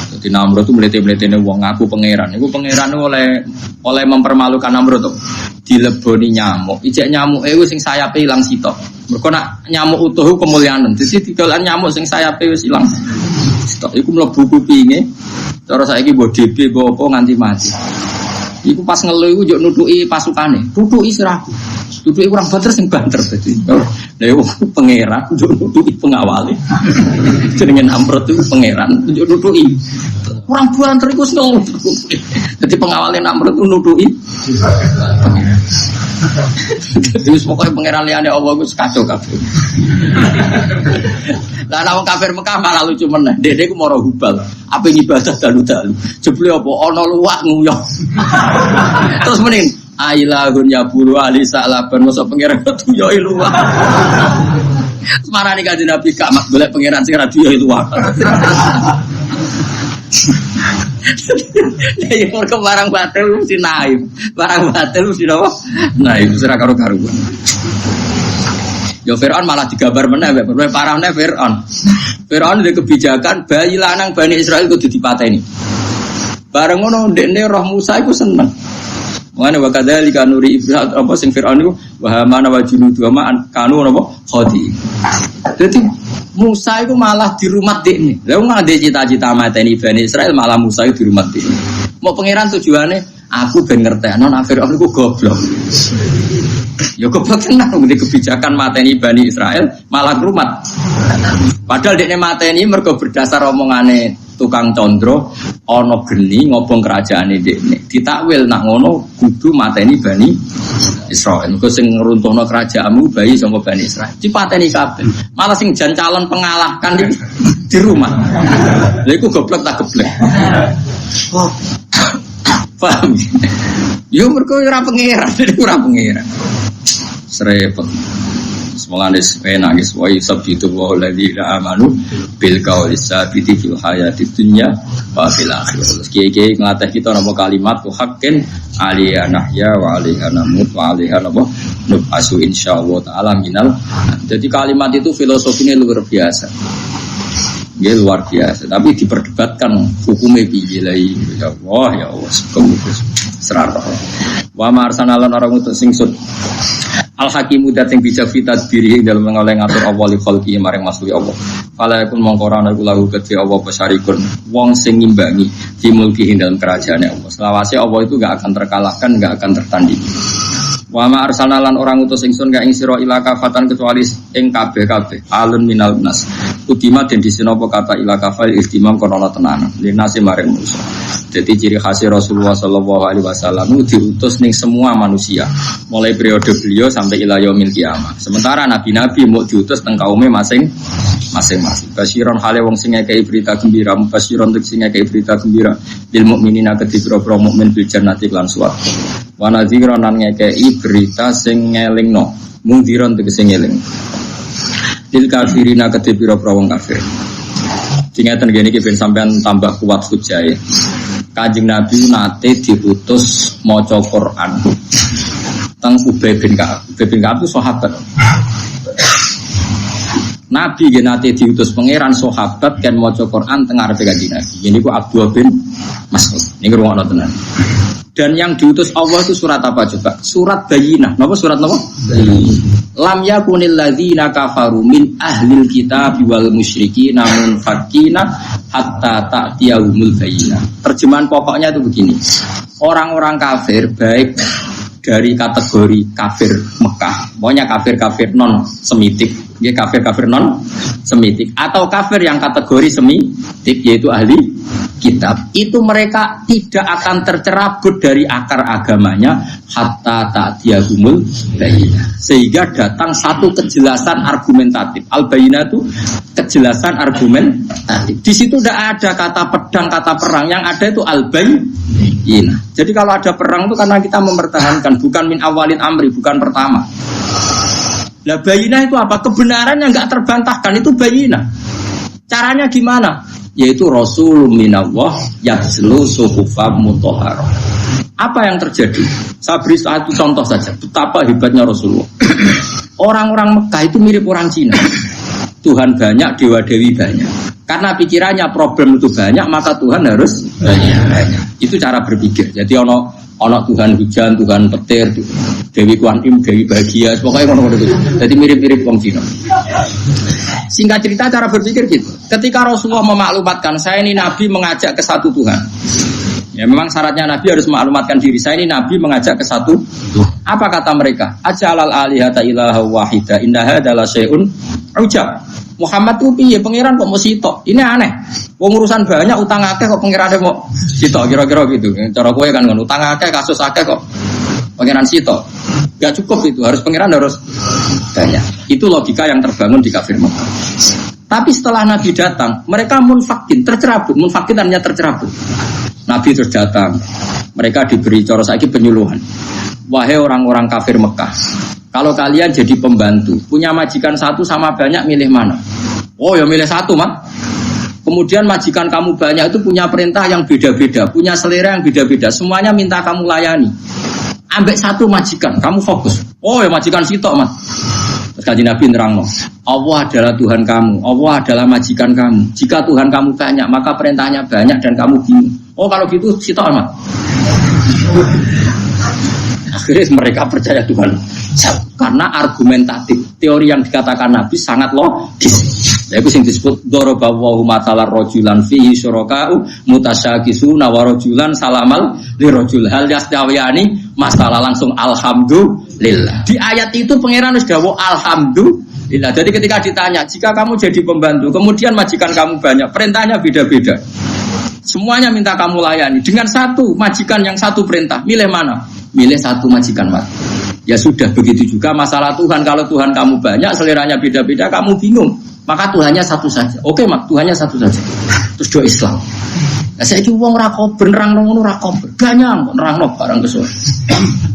Jadi Namrud itu melete-meletene wong ngaku pangeran. Iku pangeran oleh mempermalukan Namrud tuh. Dileboni nyamuk. Ijek nyamuk wis sing sayape ilang sitok. Mergo nak nyamuk utuh kemuliaan. Dadi didolan nyamuk sing sayape wis ilang sitok. Iku mlebu kupinge. Cara saiki mbok DB mbok apa nganti mati. Iku pas ngelu iku njuk nutuki pasukane. Tutuki siraku. Tutuki kurang banter sing banter dadi. Lha pangeran njuk nutuki pengawale. Jenenge Namrud itu pangeran njuk nutuki. Kurang banter iku ngelu. Dadi pengawale Namrud itu nutuki. Jadi pokoknya pangeran liyane Allah iku kacau kabeh. Lah nek wong kafir Mekah malah lucu meneh. Dene iku mara hubal. Ape ibadah dalu-dalu. Jebule apa ana luwak nguyah. Terus mending ailahun ya buru ali sa'laban mosok pangeran tuyoi luwak. Semarane kanjeng Nabi gak mak golek pangeran sing ra tuyoi luwak. Ya mergo barang batil mesti naib. Barang batil mesti apa? Naib ora karo-karuan. Ya Fir'aun malah digambar meneh mbek parahne Fir'aun. Fir'aun ndek kebijakan bayi lanang Bani Israil kudu dipateni. Bareng ngono ndekne roh Musa iku seneng. Mane wa kadzalika nuri Ibrahim apa sing Fir'aun iku wa hamana wa junudu ma kanu napa khadi. Dadi Musa iku malah di rumah dekne. Lah wong ade cita-cita mateni Bani Israil malah Musa iku di rumah dekne. Mau pangeran tujuane aku ben ngertekno nek Fir'aun iku goblok. Ya goblok tenan ngene kebijakan mateni Bani Israil malah ngrumat. Padahal dekne mateni mergo berdasar omongane tukang condro ana geni ngobong kerajaane dekne. Ditakwil nak ngono kudu mateni Bani Israil. Mergo sing ngruntuhno kerajaanmu bayi saka Bani Israil. Dipateni kabeh. Malah sing jan calon pengalahkan di rumah. Lha iku goblok tak geblek. Paham? Yo mergo ora pangeran. Serepet. Semolane nangis wa sabbitu wa alladziina amanu bil qawli sabiti fil hayati dunya wa fil akhirah. Kiye-kiye nglatih kita napa kalimat tu haqqin aliyana ya wa alaiha namut wa alaiha napa nubasu insyaallah taala minal. Jadi kalimat itu filosofinya luar biasa. Dia luar biasa, tapi diperdebatkan hukumnya piye lai ya Allah serata. Wa marsanalan orang utus singsun al-hakimu dating bijak fitat diri dalam mengoleh ngatur Allah li khalqi maring makhluk Allah. Fala yakun mongkorana iku lahu kedhe Allah pesarikun wong sing ngimbangi di mulki dalam kerajaane Allah. Selawase Allah itu enggak akan terkalahkan, enggak akan tertandingi. Wa ma arsalalan orang utus ingsun ka ing sira ila kafatan kecuali ing kabeh-kabeh alun minal nas. Udima den disenopo kata ila kafal istimam kono tenanan. Linase maring manusia. Jadi ciri khas Rasulullah sallallahu alaihi wasallam diutus ning semua manusia. Mulai periode beliau sampai ila yaumil kiamah. Sementara nabi-nabi mau diutus teng kaume masing-masing. Basyiron hale wong sing ngekeki berita gembira, basyiron sing ngekeki berita gembira lil mukminina kedipira mukmin bil jannati lan swarga. Wa nadziran lan ngekeki berita sing ngelingno, mungdiran tegese ngeling. Lil kafirina kedipira wong kafir. Dingeten ngene iki ben sampean tambah kuat hujae. Kanjeng Nabi nate diutus maca Quran. Teng Ubay bin Ka'ab. Ubay bin Ka'ab itu sahabat. Nabi nate diutus pangeran sahabat kan maca Quran teng ngarepe Kanjeng Nabi. Ini ku Abdullah bin Mas'ud. Niki rungokno tenan. Dan yang diutus Allah itu surat apa coba? Surat Bayyinah. Napa surat napa? Lam yakunil ladzina kafaru min ahlil kitab wal musyrikin namun fakina hatta ta'tiyahumul bayyinah. Terjemahan pokoknya itu begini. Orang-orang kafir baik dari kategori kafir Mekah, pokoknya kafir-kafir non semitik Nggih kafir non semitik atau kafir yang kategori semitik yaitu ahli kitab. Itu mereka tidak akan tercerabut dari akar agamanya hatta ta'tiyahumul bayyinah. Sehingga datang satu kejelasan argumentatif. Al-bayyinah itu kejelasan argumentatif. Di situ tidak ada kata pedang, kata perang. Yang ada itu al-bayyinah. Jadi kalau ada perang itu karena kita mempertahankan, bukan min awalin amri, bukan pertama. Lah bayinah itu apa? Kebenaran yang enggak terbantahkan itu bayinah. Caranya gimana? Yaitu Rasulun minallah yatslu suhufam mutahharah. Apa yang terjadi? Saya beri satu contoh saja betapa hebatnya Rasulullah. Orang-orang Mekah itu mirip orang Cina. Tuhan banyak, dewa-dewi banyak. Karena pikirannya problem itu banyak, maka Tuhan harus banyak. Itu cara berpikir. Jadi ono Tuhan hujan, Tuhan petir, Dewi Kuan Im, Dewi bahagia, pokoknya ono itu. Jadi mirip-mirip wong Cina. Singkat cerita cara berpikir gitu. Ketika Rasulullah memaklumatkan saya ini Nabi mengajak ke satu Tuhan. Ya memang syaratnya Nabi harus memaklumatkan diri saya ini Nabi mengajak ke satu. Apa kata mereka? Ajalal alihata ilaha wahida inna hadzal syai'un ujab. Muhammad tuh piye pangeran kok mau sitok? Ini aneh. Wong urusan banyak utang akeh kok pangerane mau sitok kira-kira gitu. Cara kowe kan ngono utang akeh kasus akeh kok pangeran sitok. Enggak cukup itu, harus pangeran harus banyak. Itu logika yang terbangun di kafir Mekah. Tapi setelah Nabi datang, mereka munfakin, tercerabut. Munfakin artinya tercerabut. Nabi terus datang. Mereka diberi cara saiki penyuluhan. Wahai orang-orang kafir Mekah, kalau kalian jadi pembantu, punya majikan satu sama banyak, milih mana? Oh ya milih satu, Mak. Kemudian majikan kamu banyak itu punya perintah yang beda-beda, punya selera yang beda-beda, semuanya minta kamu layani. Ambil satu majikan, kamu fokus. Oh ya majikan sitok, Mak. Terus Kanjeng Nabi nerangno, Allah adalah Tuhan kamu, Allah adalah majikan kamu. Jika Tuhan kamu banyak, maka perintahnya banyak dan kamu bingung. Oh kalau gitu sitok, Mak. Akhirnya mereka percaya Tuhan karena argumentatif. Teori yang dikatakan Nabi sangat logis. Itu yang disebut dorobawahu matalar rojulan fihi syuraka'u mutasyakisuna wa rojulan salamal li rojul hal yastawiyani masalah langsung alhamdulillah. Di ayat itu pangeran sudah alhamdulillah. Jadi ketika ditanya jika kamu jadi pembantu kemudian majikan kamu banyak perintahnya beda-beda, semuanya minta kamu layani dengan satu majikan yang satu perintah, milih mana? Milih satu majikan, Mas. Ya sudah begitu juga masalah Tuhan. Kalau Tuhan kamu banyak, seleranya beda-beda, kamu bingung. Maka Tuhannya satu saja. Oke, Mak, Tuhannya satu saja. Terus do Islam. Lah saiki wong ra kober nerangno ngono ra kober. Ganyan kok nerangno barang kesuwen.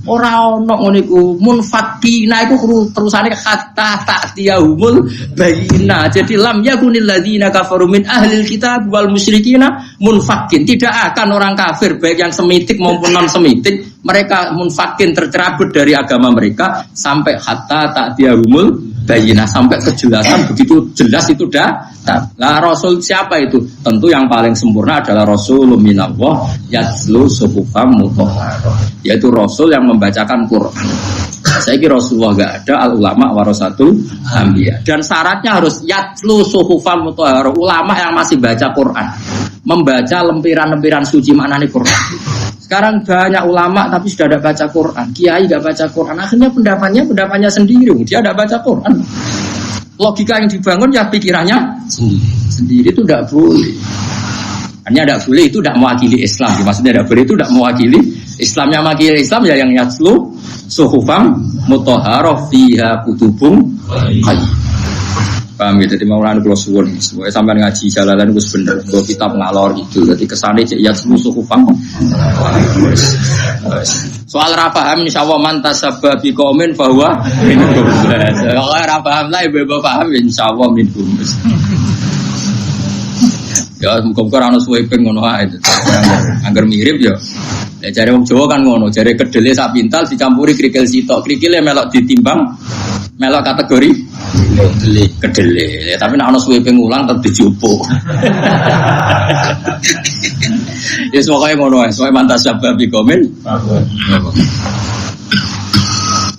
Ora ono ngono iku munfakina iku terusane hatta ta'tiyahumul bayyinah. Jadi lam yakunil ladzina kafaru min ahlil kitab wal musyrikina munfakin. Tidak akan orang kafir baik yang semitik maupun non semitik mereka munfakin tercerabut dari agama mereka sampai hatta ta'tiyahumul bayyinah, sampai kejelasan begitu jelas itu dah. Lah Rasul siapa itu? Tentu yang paling sempurna adalah Rasulun minallah yatslu suhufam mutahharah, yaitu Rasul yang membacakan Quran. Saya kira Rasulullah enggak ada, al ulama warasatul anbiya. Dan syaratnya harus yatslu suhufam mutahharah, ulama yang masih baca Quran, membaca lempiran-lempiran suci maknane Quran. Sekarang banyak ulama tapi sudah tidak baca Quran, kiai enggak baca Quran, akhirnya pendapatnya sendiri, dia tidak baca Quran. Logika yang dibangun ya pikirannya sendiri itu tidak boleh. Hanya tidak boleh itu tidak mewakili Islam. Maksudnya tidak boleh itu tidak mewakili Islam. Yang mewakili Islam ya yang yatslu suhufam mutahharah fiha kutubun qayyim. Paham ya? Jadi mau anu kula suwun, supaya sampean ngaji jalalan wis bener, nggo kitab ngalor itu. Jadi kesane cek yatslu suhufam. Soal ra paham insyaallah man tasabba bi qaumin fa huwa minhum. Kalau ra paham lah ibu paham insyaallah minhum. Ya muga-muga ana suwe ping ngono ae. Angger mirip ya. Ya jare wong Jawa kan ngono, jare kedele sak pintal dicampuri krikil sitok. Krikile melok ditimbang melok kategori kedele. Ya tapi nek ana suwe ping ulang tetep dijupuk. Ya pokoke ngono ae, soe mantas sabab komen.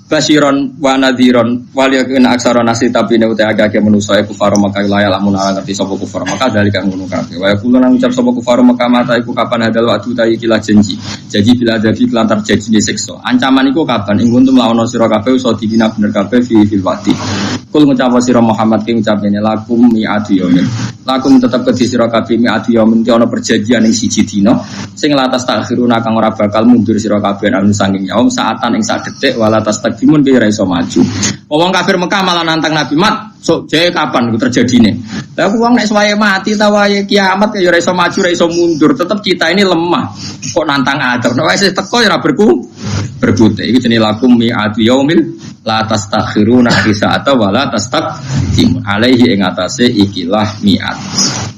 Basiron wa nadhiron waliyakun aksara nasi tapi ne uta agake manusa iku kufar Mekah la ya lamun ngerti sapa kufar Mekah dari kang ngono kabeh wa yaqulu nang ucap sapa kufar Mekah mata iku kapan hadal waktu ta iki la janji bila jadi kelantar janjine siksa ancaman iku kapan ing kuntum lawan sira kabeh iso dibina bener kabeh fil wati kul ngucap sira Muhammad ki ngucap ngene lakum mi'atu yaumin lakum tetep kedhi sira kabeh mi'atu yaumin ki ana perjanjian ing siji dina sing latas takhiruna kang ora bakal mundur sira kabeh anu saking yaum saatan ing sak detik walatas dimun ki ora iso maju. Wong kafir Mekah malah nantang Nabi Mat, sok jae kapan iku terjadine. Lah aku wong nek wae mati ta wae kiamat ya ora iso maju, ora iso mundur, tetep kita ini lemah. Kok nantang atur. Nek wis teko ya ora berkute. Iki jenenge lakum mi'atu yaumil la tastakhiruna fi sa'ata wa la tastaqdimun. Alaihi ing atase ikilah mi'at.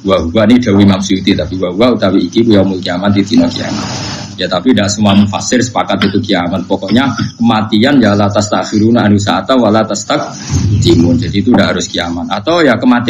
Wa huwa ni dawi maksudi tapi wa utawi iki yaumul kiamat dina kiamat. Ya tapi tidak semua mufasir sepakat itu kiamat. Pokoknya kematian ya la tastakhiruna anu sa'ata wa la tastaqdimun. Jadi itu tidak harus kiamat. Atau ya kematian